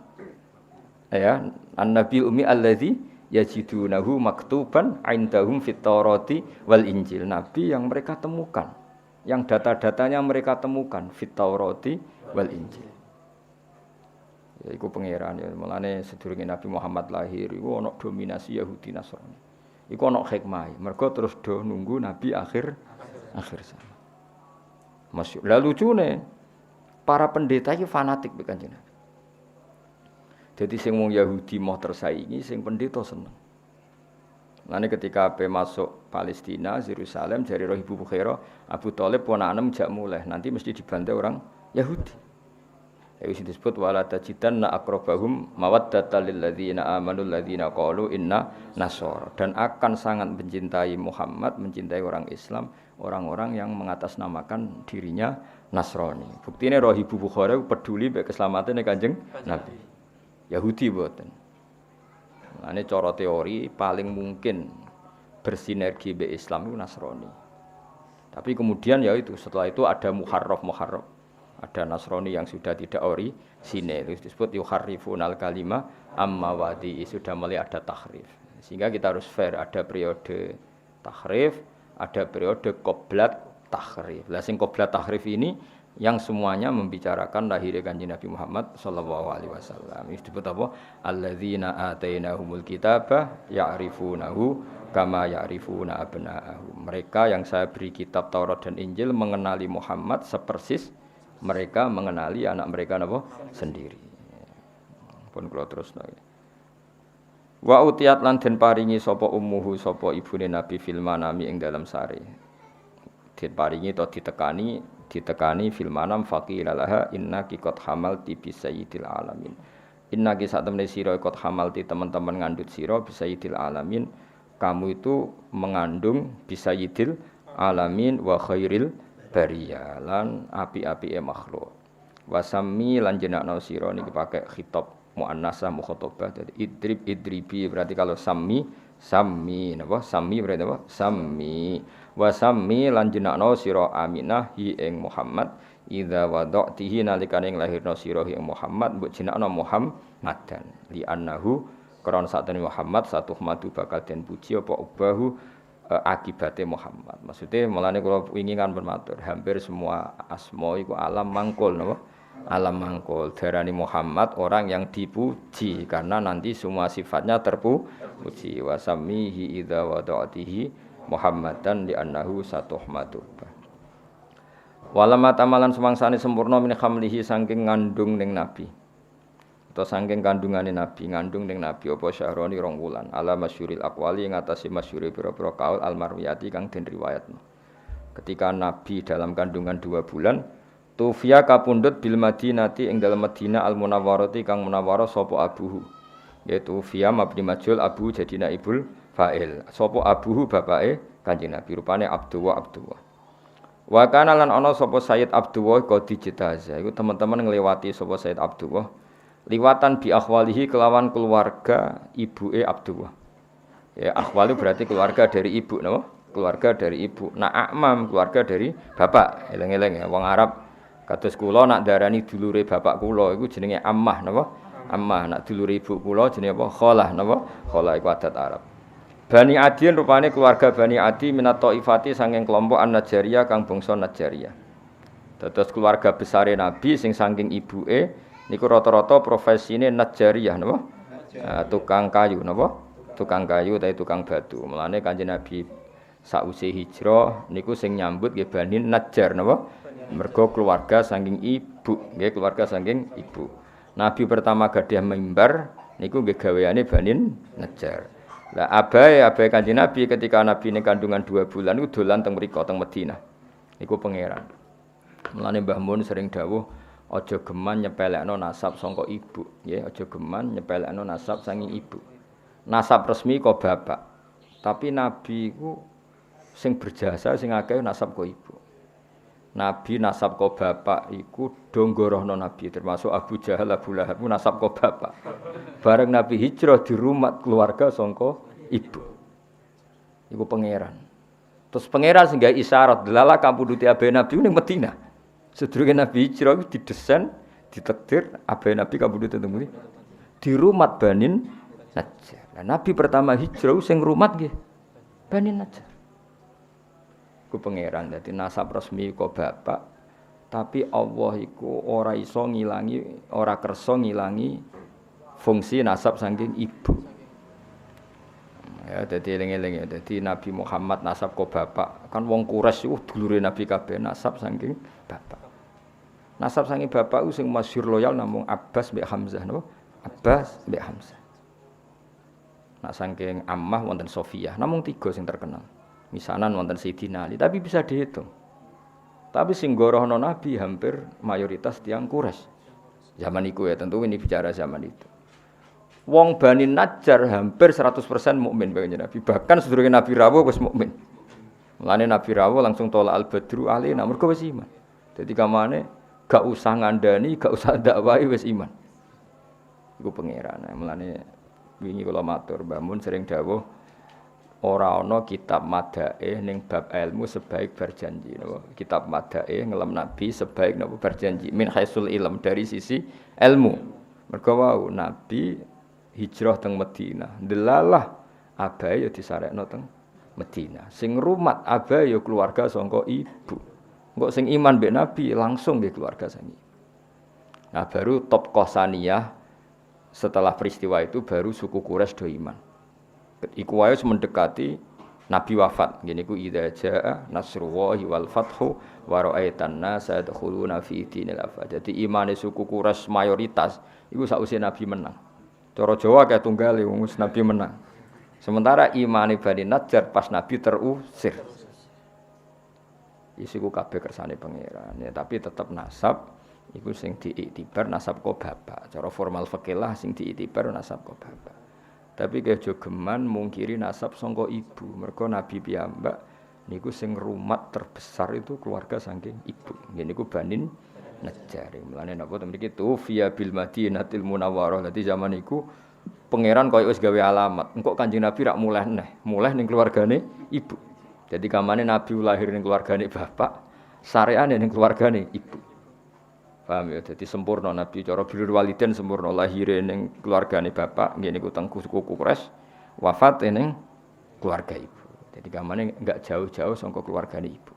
ya, an-nabiyul ummi alladzi yajidunahu maktuban indahum fit Taurati wal Injil. Nabi yang mereka temukan, yang data-datanya mereka temukan fit Taurati wal Injil. Ya iku pangeran ya, mulane sedurunge Nabi Muhammad lahir iku ana dominasi Yahudi Nasrani. Iku ana hikmah. Mergo terus do nunggu Nabi akhir zaman. Masyhur. Lah lucune para pendeta iki fanatik mek Kanjeng Nabi. Dadi sing wong Yahudi mau tersaingi, sing pendeta seneng. Lane ketika ape masuk Palestina, Yerusalem jari roh Ibu Bukhaira, Abu Thalib ponakane jak muleh, nanti mesti dibantai orang Yahudi. Ya wis disebut wala tajidanna aqrabahum mawaddatal lil ladzina amanu alladzina qalu inna nasara, dan akan sangat mencintai Muhammad, mencintai orang Islam, orang-orang yang mengatasnamakan dirinya Nasrani. Buktine roh Ibu Bukhari peduli mek keselamatan Kanjeng Nabi. Yahudi mboten. Ane cara teori paling mungkin bersinergi be Islam itu Nasrani. Tapi kemudian ya itu setelah itu ada muharraf. Ada Nasrani yang sudah tidak orisinil, disebut yuharrifunal kalimah amma wadi, sudah mulai ada tahrif. Sehingga kita harus fair, ada periode tahrif, ada periode qoblat tahrif. Lah sing qoblat tahrif ini yang semuanya membicarakan lahirnya Kanjeng Nabi Muhammad sallallahu alaihi wasallam. Ini disebut apa? Alladzina atainahumul kitaba ya'rifunahu kama ya'rifuna abna'ahum. Mereka yang saya beri kitab Taurat dan Injil mengenali Muhammad sepersis mereka mengenali anak mereka napa sendiri. Pun kula terusno. Wa utiyat lan den paringi sapa ummuhu sapa ibune Nabi fil manami ing dalam sare. Diparingi to ditekani fil manam faqila laha innaki qad hamalti bi sayyidil alamin. Innaki sak temene sira qad hamalti teman-teman ngandut sira bi sayyidil alamin. Kamu itu mengandung bi sayyidil alamin wa khairil bariyah lan api-apike makhluk. Wasami lan jenakna sira niki pakai khitab muannasah mukhatabah. Jadi idribi berarti kalau sami Sami napa? Sami berarti apa? Sami. Wa sami lan jenakno sira Aminah hi ing Muhammad idza wada'tihi nalikane nglahirno sira hi ing Muhammad mbok jenakno Muhammadan li annahu krana satene Muhammad satu madu bakal den puji apa ubahu akibate Muhammad. Maksudnya mulane kula wingi kan bermatur hampir semua asma iku alam mangkul napa? Alam mangkul darani Muhammad orang yang dipuji karena nanti semua sifatnya terpuji wa samihi idza wada'tihi Muhammadan li annahu satuhmatu walama tamalan semangsane sempurna min khamlihi saking ngandung ning nabi atau saking kandungane nabi ngandung ning nabi apa syahroni rong wulan ala masyhuril aqwali ngatasi masyhuri pira-pira kaul al marwiyati kang den riwayatno ketika nabi dalam kandungan 2 bulan Tufia kapundhut bil Madinati ing dalem Madinah al Munawwarati kang munawwarah sapa abuhu. Yaitu Fia mabni majhul abu jadi naibul fa'il. Sapa abuhu bapake Kanjeng Nabi rupane Abdullah. Wa kana lan ana sapa Sayyid Abdullah qadi jitaza. Iku teman-teman ngliwati sapa Sayyid Abdullah liwatan bi akhwalihi kelawan keluarga ibuke Abdullah. Ya akhwali berarti keluarga dari ibu napa? Keluarga dari ibu. Nah akmam keluarga dari bapak. Eleng-eleng ya wong Arab kados kula nak darani dulure bapak kula iku jenenge ammah napa? Ammah nak dulure ibu kula jenenge apa? Khalah napa? Khalah iku adat Arab. Bani Adin rupane keluarga Bani Adi minat Taifati saking kelompok An-Najjariyah kang bangsa Najjariyah. Dados keluarga besare Nabi sing saking ibuke niku rata-rata profesine Najjariyah napa? Tukang kayu napa? Tukang kayu utawa tukang batu. Mulane Kanjeng Nabi sausé hijrah niku sing nyambut nggih Bani Najjar napa? Mergo keluarga saking ibu, nggih keluarga saking ibu. Nabi pertama gadah mimbar niku nggih gaweane Bani Najjar. Lah abahe Kanjeng Nabi ketika Nabi ning kandungan 2 bulan niku dolan teng mriko teng Madinah. Niku pangeran. Mulane Mbah Mun sering dawuh aja geman nyepelekno nasab saka ibu, nggih aja geman nyepelekno nasab saking ibu. Nasab resmi kok bapak. Tapi Nabi iku sing berjasa sing akeh nasab kok ibu. Nabi nasab ko bapak iku do nggorohno Nabi termasuk Abu Jahal Abu Lahab nasab ko bapak. Bareng Nabi hijrah di rumah keluarga sangka ibu. Iku pangeran. Terus pangeran sing gawe isyarat delala kampuduti abe Nabi ning Madinah. Sedurunge Nabi hijrah iku didesain, ditakdir abe Nabi kampuduti teng mriki. Di rumah Bani Najjar. Nah, Nabi pertama hijrah sing rumah nggih Bani Najjar. Ku pangeran dadi nasab resmi kok bapak tapi Allah iku ora iso ngilangi ora kersa ngilangi fungsi nasab saking ibu ya dadi eling-eling ya dadi Nabi Muhammad nasab kok bapak kan wong Quraisy dulure Nabi kabeh nasab saking bapak ku sing masyhur loyal namung Abbas mbek Hamzah napa Abbas mbek Hamzah nak saking Ammah wonten Sofiyah namung 3 sing terkenal. Misanan wonten Sayyidina Ali, tapi bisa dihitung. Tapi sing gorohno Nabi hampir mayoritas tiyang Quraisy. Zaman iku ya, tentu ini bicara zaman itu. Wong Bani Najjar hampir 100% mukmin kanjeng Nabi. Bahkan sedurunge Nabi rawuh wis mukmin. Mulane Nabi rawuh langsung tolak al-badru alaina mergo wis iman. Dadi kamane gak usah ngandani, gak usah dakwahi wis iman. Iku pangeran. Mulane wingi kula matur Mbah Mun sering dawuh ora ana kitab madaih ning bab ilmu sebaik berjanji napa kitab madaih ngelem nabi sebaik napa berjanji min haisul ilm dari sisi ilmu mergo wau nabi hijrah teng Madinah delalah abahe ya disarekno teng Madinah sing rumat abahe ya keluarga saka ibu engko sing iman mbek nabi langsung nggih keluarga sangi nah baru top Qosaniyah setelah peristiwa itu baru suku Quraisy do iman. Iku wae mendekati Nabi wafat. Ngene iku idza jaa nasrullahi wal fathu wa ra'aitan nasa yadkhuluna fi dinil afwaj. Dadi imane suku Quraisy mayoritas iku sakwise Nabi menang. Cara Jawa kae tunggal wong Nabi menang. Sementara imane Bani Najjar pas Nabi terusir. Isiku kabeh kersane pangeran. Ya, tapi tetap nasab iku sing diiktibar nasab kok bapak. Cara formal fikih lah sing diiktibar nasab kok bapak. Tapi kejo geman mungkiri nasab sangka ibu. Mergo Nabi piyambak niku sing rumat terbesar itu keluarga saking ibu. Ngene niku Bani Najjar. Mulane napa to mriki tu fiya bil Madinatil Munawwarah. Dadi zaman iku pangeran koyo wis gawe alamat. Engko Kanjeng Nabi rak mulih ning keluargane ibu. Jadi kamane Nabi lahir ning keluargane bapak, sareane ning keluargane ibu. Paham ya? Jadi sempurna Nabi cara bilur waliden sempurna lahir ning keluargane bapak, nggih niku teng suku Quraisy, wafat ning keluarga ibu. Jadi kamane enggak jauh-jauh saka keluargane ibu.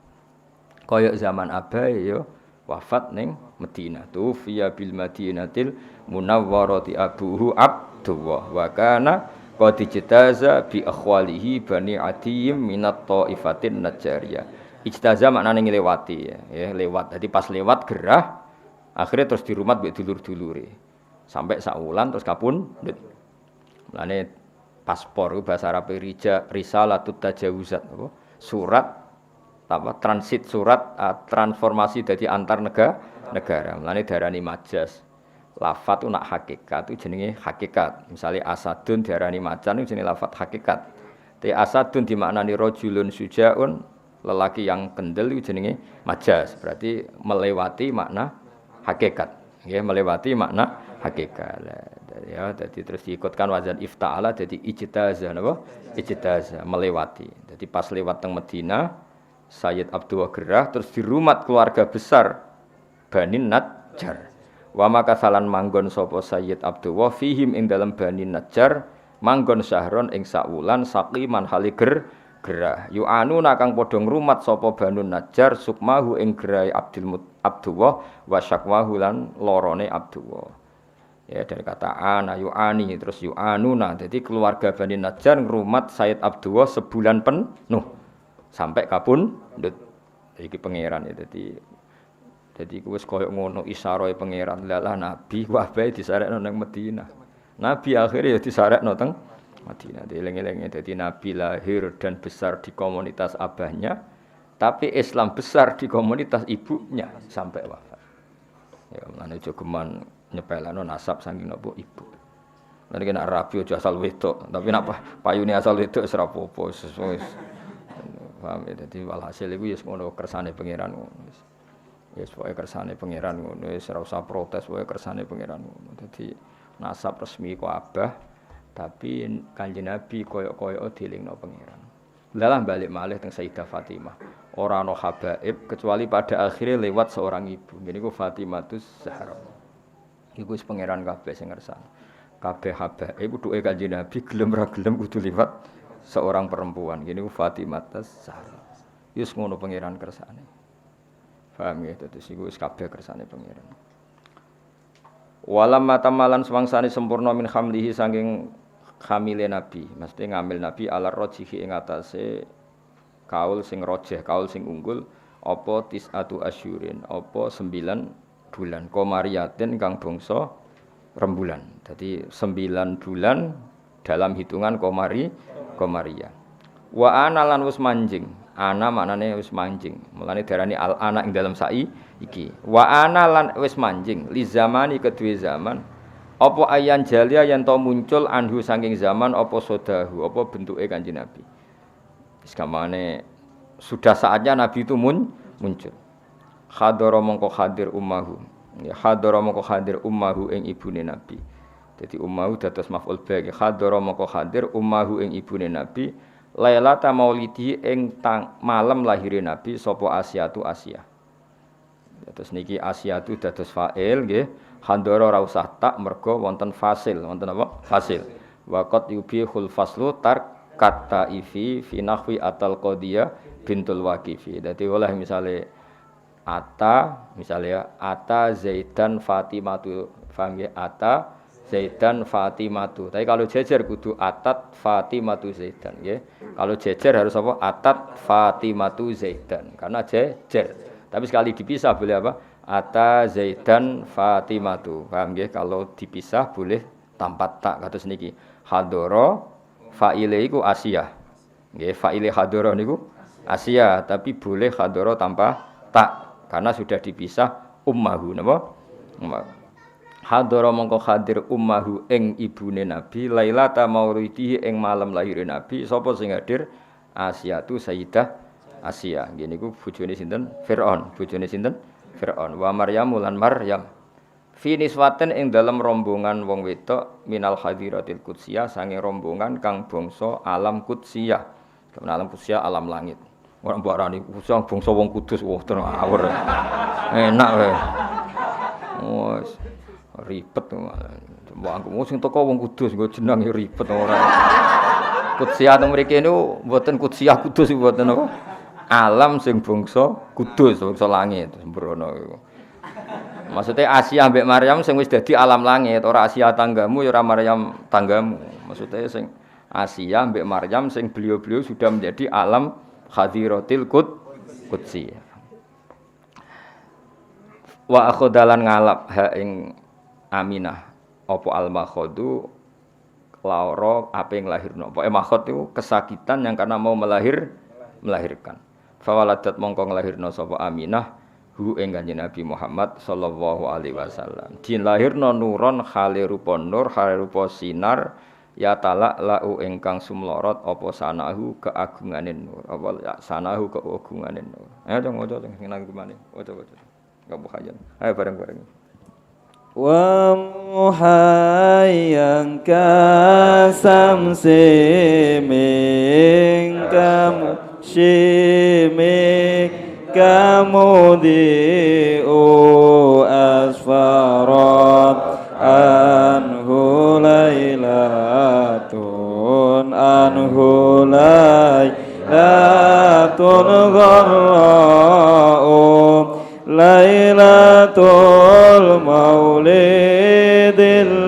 Kaya zaman abae ya wafat ning Madinah. Tufiya bil Madinatil Munawwarati abuhu Abdullah wa kana qad ijtaza bi akhwalihi Bani Adiyim minat Thaifatin Najjariyah. Ijtaza maknane nglewati ya, lewat. Jadi pas lewat gerah akhirnya terus dirumat mbek dulur-dulure. Sampai sak wulan terus kapundhut. Mulane paspor bahasa Arab risalatut tajawuzat apa? Surat apa transit surat transformasi dari antar negara. Mulane diarani majas. Lafat itu nak hakikat itu jenenge hakikat. Misalnya asadun diarani macan itu jenenge lafat hakikat. Te asadun dimaknani rajulun sujaun, lelaki yang kendel itu jenenge majas. Berarti melewati makna hakikat. Nggih, melewati makna hakikat. Ya, jadi terus diikutkan wazan ifta'ala jadi ijtaza napa? Ijtaza melewati. Jadi pas lewat teng Madinah Sayyid Abdullah gerah terus dirumat keluarga besar Bani Najjar. Wa makasalan manggon sapa Sayyid Abdullah fihim ing dalem Bani Najjar manggon syahron ing sak wulan saqiman hali gerah. Yu'anuna kang padha ngrumat sapa Banu Najjar sukmahu ing gerai Abdullah wa syakwahu lan lorone Abdullah. Ya dari kata ana yu'ani terus yu'anuna. Jadi keluarga Bani Najjar ngrumat Sayyid Abdullah sebulan penuh sampai kapundhut. Iki pangeran ya Jadi wis koyo ngono isyaroe pangeran lalah nabi wae disarekno nang Madinah. Nabi akhirnya ya disarekno teng Madinah. Dieling-elinge dadi nabi lahir dan besar di komunitas abahnya, tapi Islam besar di komunitas ibunya sampai wafat. Ya mlane aja geman nyepelano nasab saking napa ibu. Lan nek rabi aja asal wedok, tapi nek payune asal wedok wis ora apa-apa wis. Paham ya dadi walhasil iku ya ngono kersane pangeran ngono. Ya pokoke kersane pangeran ngono wis ora usah protes pokoke kersane pangeran ngono. Dadi nasab resmi ku abah tapi Kanjeng Nabi koyo-koyo dielingno pangeran. Lalah balik malih teng Sayyidah Fatimah. Ora ana habaib kecuali pada akhirnya lewat seorang ibu. Ngene iku Fatimatus Zahra. Iku wis pangeran kabeh sing ngersani. Kabeh habaib duwe Kanjeng Nabi gelem ra gelem kudu liwat seorang perempuan. Ngene iku Fatimatus Zahra. Wis ngono pangeran kersane. Paham ya, terus iku wis kabeh kersane pangeran. Walam matamalan semangsane sempurna min hamlihi saking hamile Nabi, mesti ngambil Nabi ala rojihi ing atase kaul sing rojeh, kaul sing unggul apa tisatu asyurin, apa 9 bulan komariyatin kang bangsa rembulan. Jadi 9 bulan dalam hitungan komariya. Wa ana lan wis manjing. Ana maknane wis manjing. Mulane diarani al ana ing dalam sai iki. Wa ana lan wis manjing li zamani kedue zaman. Apa ayan jalia yen to muncul anhu saking zaman apa sodahu, apa bentuke Kanjeng Nabi. Wis gamane sudah saatnya Nabi itu muncul. Hadara mongko hadir ummahu. Ya hadara mongko hadir ummahu ing ibune Nabi. Jadi ummahu dados maf'ul bih. Hadara mongko hadir ummahu ing ibune Nabi. Lailata maulidi ing malam lahire Nabi sapa Asyatu Asyah. Terus niki Asyatu dados fa'il nggih. Handara ora usah tak mergo wonten fasil, wonten apa? Fasil. Wa qad yubihul faslu tarkata ifi fi nahwi atal qadiyah bintul waqifi. Dadi oleh misale ata Zaidan Fatimatu. Paham nggih? Ata Zaidan Fatimatu. Tapi kalau jejer kudu atat Fatimatu Zaidan nggih. Kalau jejer harus apa? Atat Fatimatu Zaidan. Karena jejer. Tapi sekali dipisah boleh apa? Ata Zaidan Fatimatu. Paham nggih? Kalau dipisah boleh tanpa tak kados niki. Hadara fa'ile iku Asiyah. Nggih, fa'ile hadara niku Asiyah, tapi boleh hadara tanpa tak karena sudah dipisah ummahu napa? Hadara mongko hadir ummahu ing ibune Nabi lailata maulidi ing malam lahir Nabi. Sapa sing hadir? Asiyatu Sayyidah Asiyah. Nggih niku bojone sinten? Firaun. Bojone sinten? Firaun. Wa Maryam lan Maryam. fi niswatin ing dalam rombongan wong wedok minal hadiratil qudsiyah sange rombongan kang bangsa alam qudsiyah. Alam qudsiyah alam langit. Ora mbok arani usang bangsa wong kudus wah terawur. Enak wae. Wes ribet mbok aku sing teko wong kudus nggo jeneng ya ribet ora. Qudsiyah teng mriki niku mboten qudsiyah kudus mboten apa. Alam sing bangsa kudus, bangsa langit sembrono iku. Maksudnya Asia mbek Maryam sing wis dadi alam langit, ora Asia tanggamu ya ora Maryam tanggamu. Maksudnya sing Asia mbek Maryam sing beliau-beliau sudah menjadi alam hadiratil qudsi. Wa akhodalan ngalap ha ing Aminah apa al-makhadu lara ape nglahirno. Pokoke makhod itu kesakitan yang karena mau melahirkan. Fawaladat mongko nglahirno sapa Aminah hu ing Kanjeng Nabi Muhammad sallallahu alaihi wasallam. Dilahirno nuron khale rupa nur, khale rupa sinar ya talak lau ingkang sumlorot apa sanahu keagungane nur. Apa ya sanahu keagungane nur. Ayo dong waca sing nang gimana? Waca. Enggak bukajan. Ayo bareng-bareng. Wa muhayyang kasamsi mingkam shimik kamudi'u asfarat anhu laylatun gharra'u laylatul maulidil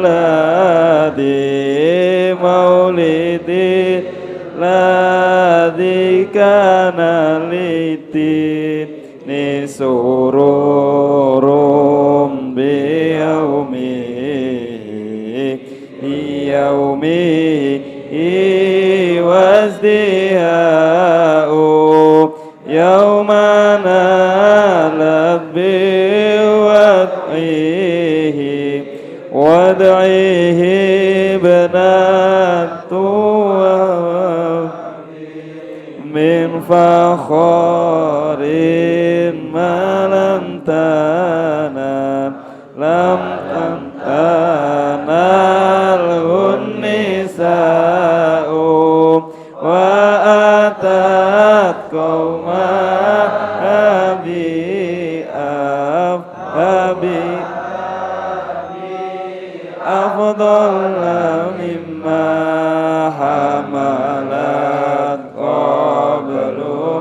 ladzi kana litini sururum yaumi wazdiha'u yaumana labbi wad'ihi banatu min fakharin ma lam tanal nisa'u wa atat qauma abi afdal mimma hamalat qablu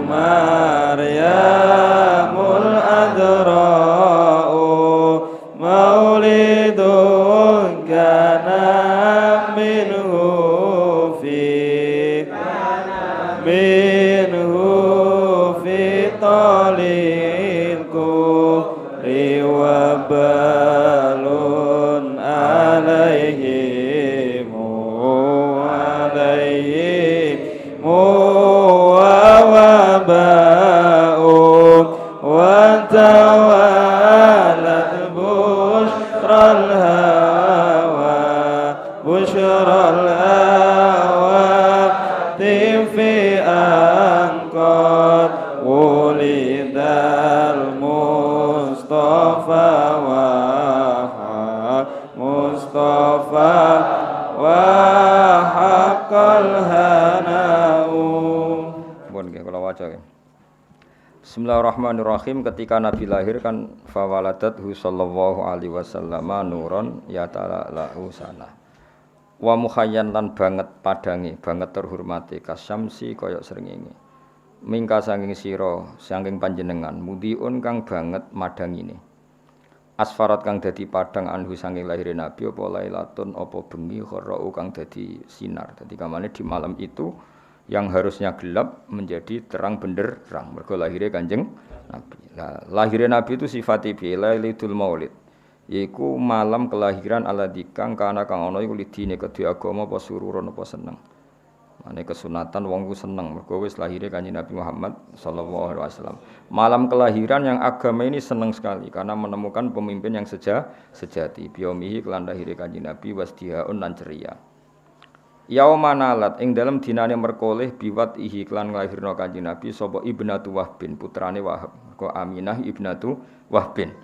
maryamul adra'u maulidun kana minhu fi talil kufri wa balun alaihim wa tawalat bushral hawa tifi angkot wulidal Mustafa wa haqqal hanau. Pun nggih kula waca nggih. Bismillahirrahmanirrahim. Ketika Nabi lahir kan fawaladathu sallallahu alaihi wasallam nuron ya ta'ala sana. Wa mukhayyan lan banget padange, banget terhormati kasyamsi kaya srengenge. Mingka sanging sira, sanging panjenengan mudiun kang banget madangine. Asfarat kang dadi padang anhu sanging lahir Nabi apa lailatun apa bengi kharau kang dadi sinar. Dadi kamane di malam itu yang harusnya gelap menjadi terang benderang mergo lahire Kanjeng Nabi. Nah, lahire Nabi itu sifate Lailatul Maulid. Yaiku malam kelahiran aladzi kang kana kang ana iku lidine kedhe agama apa sururon apa seneng. Mane kesunatan wong ku seneng mergo wis lahire Kanjeng Nabi Muhammad sallallahu alaihi wasallam. Malam kelahiran yang agama ini seneng sekali karena menemukan pemimpin yang sejati. Biomihi kelan lahire Kanjeng Nabi wasdihaun lan ceria. Yaumanalat ing dalem dinane merkoleh biwat ihi klan nglahirna Kanjeng Nabi sapa Ibnatu Wahbin putrane Wahab. Kok Aminah Ibnatu Wahbin.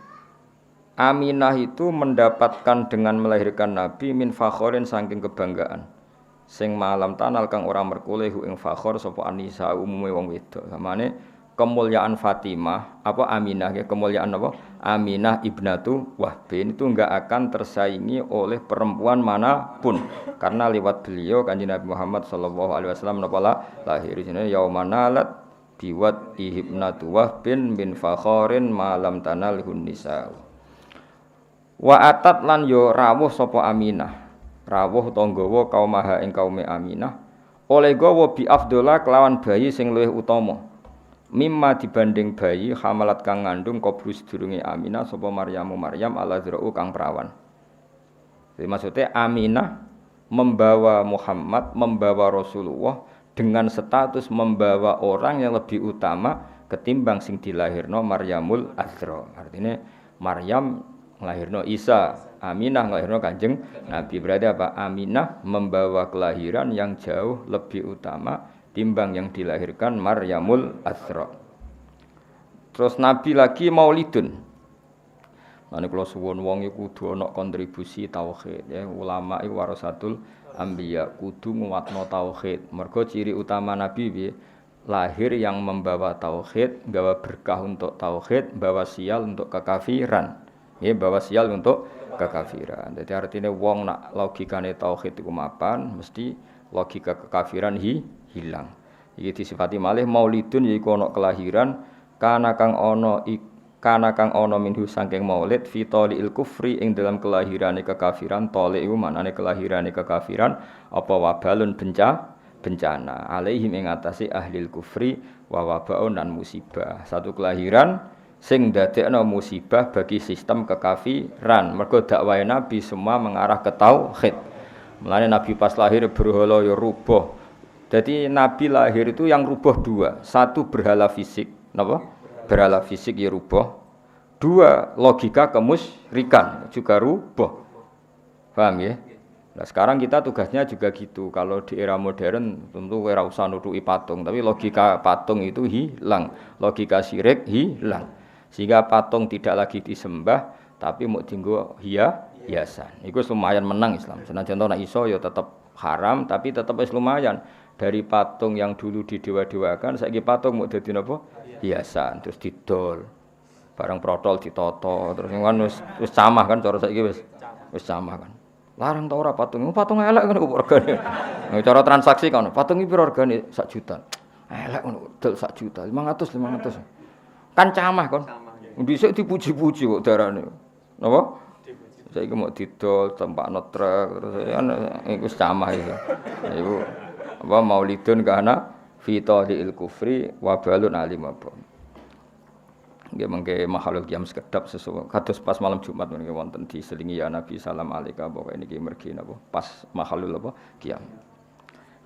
Aminah itu mendapatkan dengan melahirkan Nabi min fakhorin saking kebanggaan. Sing malam tanal kang ora merkoleh ing fakhor sapa anisa umume wong wedok. Samane kemuliaan Fatimah apa Aminah ya kemuliaan apa Aminah Ibnatu Wahbin itu enggak akan tersaingi oleh perempuan manapun karena lewat beliau Kanjeng Nabi Muhammad sallallahu alaihi wasallam napa lahir jenenge yaumanalat biwat Ibnatu Wahbin min fakhorin malam tanalhun nisa wa atat lan yo rawuh sapa Aminah rawuh utawa nggawa kaumaha ing kaume Aminah oleh gawa bi afdhola kelawan bayi sing luwih utama mimma dibanding bayi hamalat kang ngandung kobrus durunge Aminah sapa Maryam ala zra'u kang perawan. Jadi maksudnya Aminah membawa Muhammad, membawa Rasulullah dengan status membawa orang yang lebih utama ketimbang sing dilahirno Maryamul Azra. Artinya Maryam nglahirno Isa, Aminah nglahirno Kanjeng Nabi. Berarti apa? Aminah membawa kelahiran yang jauh lebih utama timbang yang dilahirkan Maryamul Azra. Terus Nabi lagi maulidun. Mane kula suwun wong iku kudu ana kontribusi tauhid ya. Ulama iku warasatul anbiya kudu nguwatno tauhid. Mergo ciri utama Nabi piye? Lahir yang membawa tauhid, gawa berkah untuk tauhid, bawa sial untuk kekafiran. Ya, bawa sial untuk kekafiran. Jadi artinya wong nak logikane tauhid iku mapan, mesti logika kekafiran hilang. Iki disifati malih maulidun yaiku ana kelahiran kana kang ana minhu saking maulid fi taliil kufri ing dalam kelahirane kekafiran tali iku manane kelahirane kekafiran apa wabalun bencana alaihim ing atase ahlil kufri wa wabaun dan musibah. Satu kelahiran sing ndadekno musibah bagi sistem kekafiran. Mergo dakwah Nabi semua mengarah ke tauhid. Mulane Nabi pas lahir berhala ya rubuh. Jadi Nabi lahir itu yang rubah dua. Satu berhala fisik, napa? Berhala fisik ya rubah. Dua logika kemusyrikan juga rubah. Paham ya? Nah, sekarang kita tugasnya juga gitu. Kalau di era modern tentu ora usah nutuki patung, tapi logika patung itu hilang, logika syirik hilang. Sehingga patung tidak lagi disembah, tapi mau dienggo hiasan. Iku lumayan menang Islam. Senajan nek iso ya tetap haram, tapi tetap wis lumayan. Dari patung yang dulu didewa-dewakan, saiki patung mau dadi napa? Hiasan, terus didol. Barang protol ditoto, terus kan wis camah kan cara saiki wis camah kan. Larang ta ora patung? Patung elek kan regane. Cara transaksi kan, patung iki piro regane? 1 juta. Elek ngono, dol 1 juta, 500. Kan camah kon. Dhisik dipuji-puji kok darane. Napa? Saiki mau didol tempakno truk terus kan iku camah iku. Iku apa maulidun kana fi tadil kufri wa balun alim apa. Nggih mengke makhluk jam sekedap sesuatu. Kados pas malam Jumat menika wonten diselingi ya Nabi salam alaika pokoke niki mergi napa pas makhluk apa kiam.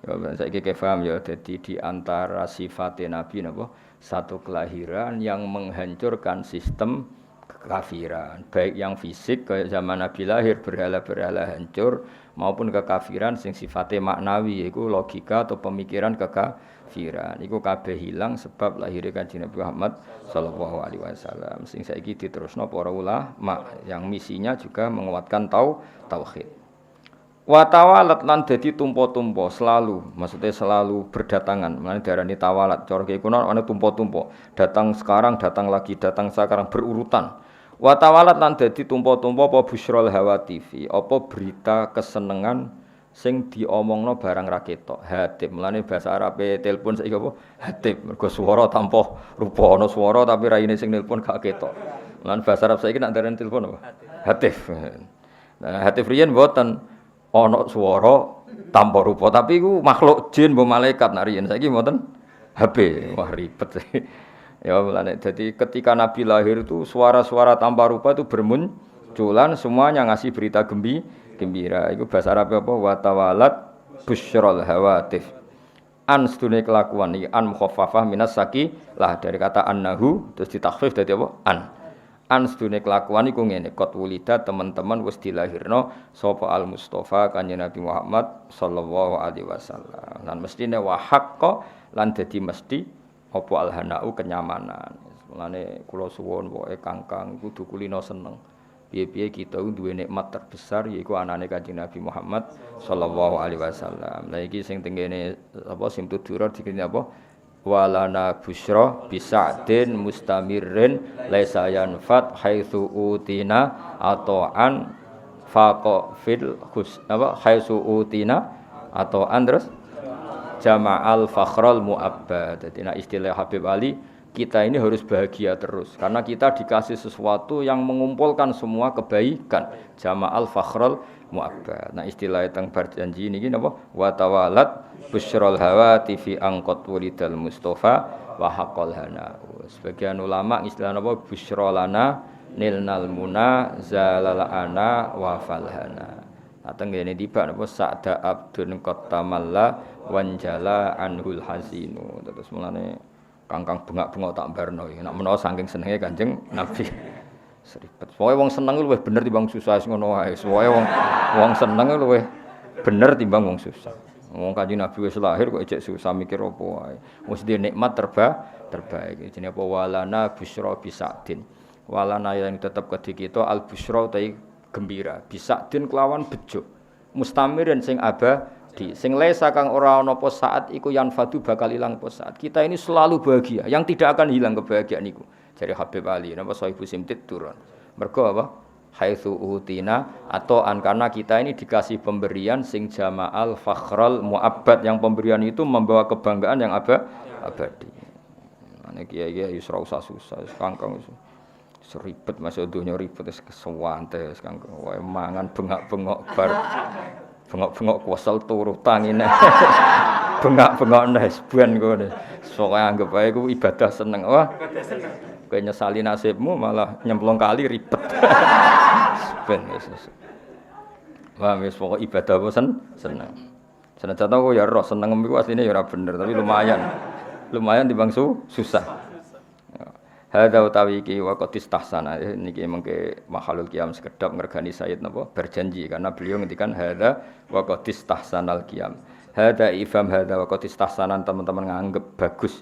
Ya saiki paham ya dadi di antara sifat Nabi napa satu kelahiran yang menghancurkan sistem kekafiran, baik yang fisik kayak zaman Nabi lahir berhala-berhala hancur maupun kekafiran sing sifatnya maknawi yaiku logika atau pemikiran kekafiran. Iku kabeh hilang sebab lahirnya Kanjeng Nabi Muhammad sallallahu alaihi wasallam. Sing saiki diterusno para ulama yang misinya juga menguatkan tauhid. Wa tawalat lan dadi tumpo-tumpo selalu, maksudnya selalu berdatangan. Mulane diarani tawalat. Cara kuno ana tumpo-tumpo. Datang sekarang, datang lagi, datang sekarang berurutan. Wa tawalat lan dadi tumpo-tumpo apa busyrul hawatifi, apa berita kesenengan sing diomongno barang ra ketok. Hatib. Mulane bahasa Arabe telepon saiki apa? Hatib. Mergo swara tanpa rupa ana swara tapi raine sing nelpon gak ketok. Mulane bahasa Arab saiki nek ndarani telepon apa? Hatif. Nah, hatif riyen mboten ana swara tanpa rupa, tapi iku makhluk jin mbok malaikat nek riyen saiki mboten HP. Wah ribet. Ya mulane jadi ketika Nabi lahir itu suara-suara tanpa rupa itu bermunculan semuanya ngasih berita gembira. Iku bahasa Arab apa? Wa tawalat busyrul hawatif. An sedune kelakuan iki an mukhaffafah minas sakilah dari kata annahu terus ditakhfif dadi apa? An. sedune kelakuan iku ngene qad wulida teman-teman wis dilahirno sapa al Mustofa kanjeng Nabi Muhammad sallallahu alaihi wasallam lan mestine wa haqqa lan dadi mesti apa al hanau kenyamanan. Mulane kula suwun pokoke Kangkang kudu kulino seneng. Piye-piye kita duwe nikmat terbesar yaiku anane Kanjeng Nabi Muhammad sallallahu alaihi wasallam. Lah iki sing tengene apa Simtudura dikene apa? Walana busyra bisa'din mustamirrin laisa yanfat haitsu utina ata'an faqa fil khus apa haitsu utina ata'an terus jama'al fakhral mu'abbad. Dadi nek istilah Habib Ali kita ini harus bahagia terus karena kita dikasih sesuatu yang mengumpulkan semua kebaikan jama'al fakhral mu'abbad. Nah istilah teng berjanji niki napa wa tawalat busyral hawati fi angqat walidal mustofa wa haqqal hana. Sebagian ulama istilah napa busyra lana nilnal muna zalalana wa falhana. Nah teng ngene tiba napa sa'da abdun qatamalla wanjala anhul hasinu. Terus mulane Kangkang bengak-bengok tak barno iki. Nek menawa saking senenge Kanjeng Nabi. Seribet. Pokoke wong seneng luwih bener timbang susah ngono wae. Pokoke wong seneng luwih bener timbang wong susah. Wong Kanjeng Nabi wis lahir kok ejek susah mikir apa wae. Wis di nikmat terbaik. Jenenge apa walana busyra bisadin. Walana yang tetep kedhi kita al busyra utai gembira. Bisadin kelawan bejo. Mustamirin sing sing lesa kang ora ana apa saat iku yanfadu bakal ilang apa saat. Kita ini selalu bahagia, yang tidak akan hilang kebahagiaan iku. Jare Habib Ali napa Sahibu Simtid turun. Mergo apa? Haitsu utina atau karena kita ini dikasih pemberian sing jama'al fakhral mu'abbad yang pemberian itu membawa kebanggaan yang abadi. Ane kiai-kiai wis ora usah susah, Kangkang wis seribet masuk donya ribet wis kesuwante wis Kangkang. Wae mangan bengak-bengok bar bengok-bengok kuwasel turu tangine. Bengak-bengok nesben kowe. Sok anggap wae ku ibadah seneng. Wah. Kowe nyesali nasibmu malah nyemplung kali ribet. Ben wis. Wah wis pokok ibadah apa seneng. Senajan aku ya roh seneng iku asline ya ora bener tapi lumayan. Lumayan timbang susah. Hadza utawi iki waqt istahsana niki mengke mahalul qiyam sekedap ngregani Sayyid napa berjanji karena beliau ngendikan hadza waqt istahsanal qiyam. Hadza ifham hadza waqt istahsanan teman-teman nganggep bagus.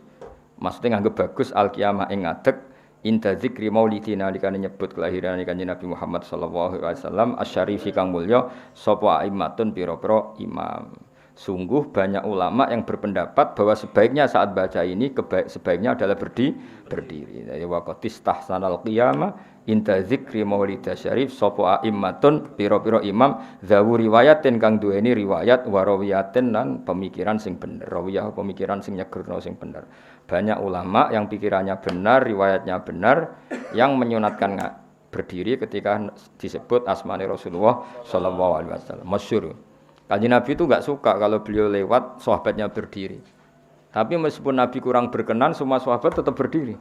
Maksudnya nganggep bagus al qiyamah ing ngadeg inda zikri maulidina dikane nyebut kelahiran Kanjeng Nabi Muhammad sallallahu alaihi wasallam asyarifi kang mulya sapa aimatun pira-pira imam. Sungguh banyak ulama yang berpendapat bahwa sebaiknya saat baca ini sebaiknya adalah berdiri. Jadi waqt istahsanal qiyamah inda zikri maulid syarif sapa aimmatun pira-pira imam zawu riwayatin kang duweni riwayat warawiyatin lan pemikiran sing bener. Rawiyah pemikiran sing nyegerno sing bener. Banyak ulama yang pikirannya benar, riwayatnya benar yang menyunatkan berdiri ketika disebut asmane Rasulullah sallallahu alaihi wasallam. Masyhur. Kanjeng Nabi itu enggak suka kalau beliau lewat sahabatnya berdiri. Tapi meskipun Nabi kurang berkenan, semua sahabat tetap berdiri.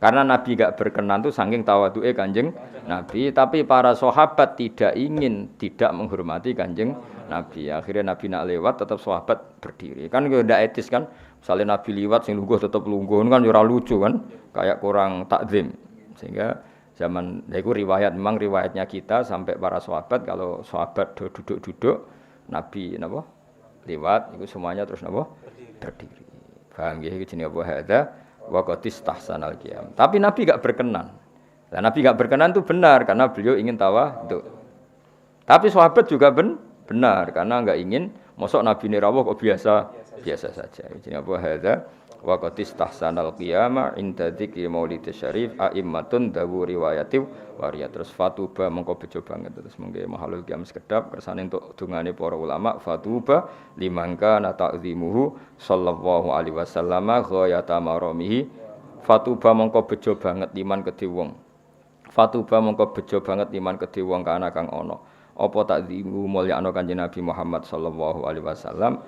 Karena Nabi enggak berkenan itu saking tawadhu'e Kanjeng Nabi, tapi para sahabat tidak menghormati Kanjeng Nabi. Akhirnya Nabi nak lewat tetap sahabat berdiri. Kan enggak etis kan? Misalnya Nabi liwat sing lungguh tetap lungguh kan ora lucu kan? Kayak kurang takzim. Sehingga zaman itu memang riwayatnya kita sampai para sahabat kalau sahabat duduk-duduk Nabi napa lewat itu semuanya terus napa berdiri. Paham nggih iki jenenge apa hadza waqt istahsanal qiyam. Tapi Nabi enggak berkenan. Nah, Nabi enggak berkenan itu benar karena beliau ingin tawadhu. Tapi sahabat juga benar karena enggak ingin mosok Nabi ni rawuh kok biasa saja. Jenenge apa hadza waqt istahsanal qiyam inda dzikri maulid syarif aimmatun dawu riwayati wariyat terus fatuba mengko bejo banget terus mengke mahalul qiyam sekedap kersane entuk dungane para ulama fatuba limangka na ta'zimuhu sallallahu alaihi wasallam ghayata maramihi fatuba mengko bejo banget liman kedhe wong fatuba mengko bejo banget liman kedhe wong kana kang ana apa ta'zimu mulyakno Kanjeng Nabi Muhammad sallallahu alaihi wasallam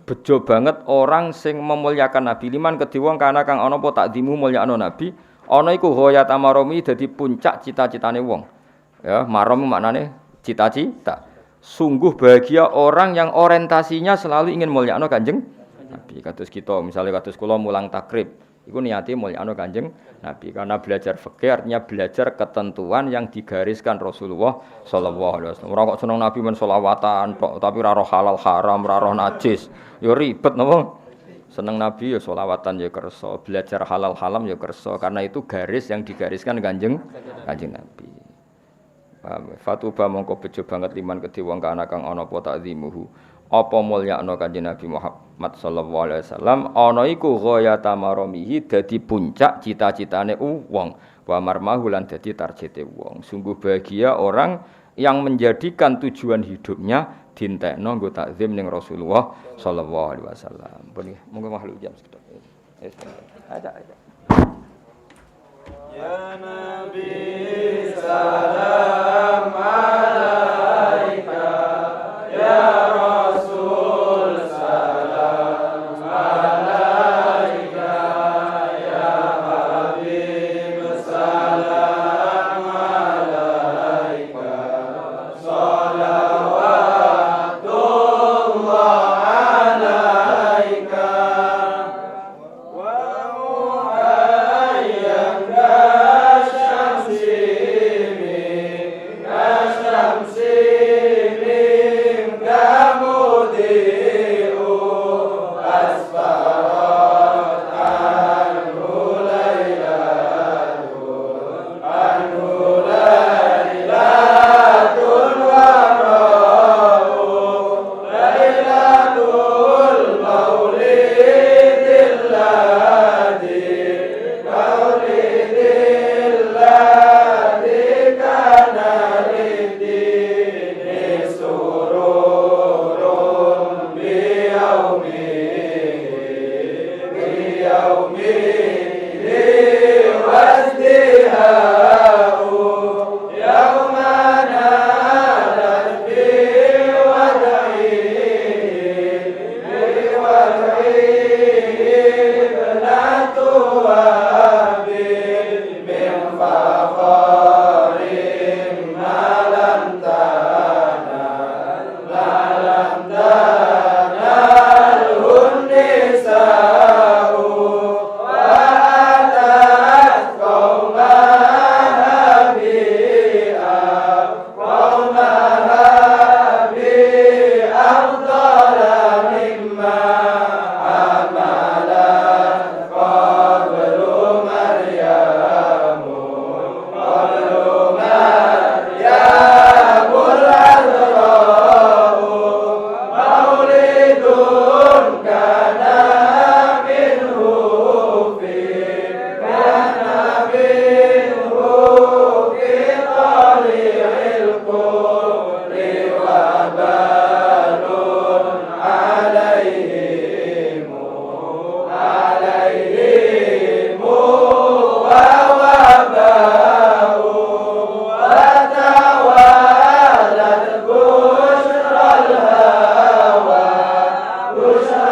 bejo banget orang sing memuliakan Nabi liman kedhe wong kana kang ana apa takdimu mulyakno Nabi ana iku ghayat amaromi dadi puncak cita-citane wong ya marom maknane cita-cita sungguh bahagia orang yang orientasinya selalu ingin mulyakno Kanjeng Nabi kados kita misalnya kados kula mulang takrib Iku niate mulyakno Kanjeng Nabi. Karena belajar fikih artinya belajar ketentuan yang digariskan Rasulullah sallallahu alaihi wasallam. Ora kok seneng Nabi men selawatan tok, tapi ora roh halal haram, ora roh najis. Ya ribet napa? Seneng Nabi ya selawatan ya kersa, belajar halal haram ya kersa karena itu garis yang digariskan Kanjeng Nabi. Fatuba mongko bejo banget liman kedhe wong kana kang ana apa takzimuhu. Apa mulyakno Kanjeng Nabi Muhammad sallallahu alaihi wasallam ana iku ghayata maramihi dadi puncak cita-citane wong wa marmahu lan dadi targete wong. Sungguh bahagia orang yang menjadikan tujuan hidupnya dintekno nggo takzim ning Rasulullah sallallahu alaihi wasallam. Monggo makhluk jam sekedap. Ada. Ya Nabi salam alaika ya Rasul salam alaika ya Habib salam alaika salawatullah alaika wa muhayyan Dosa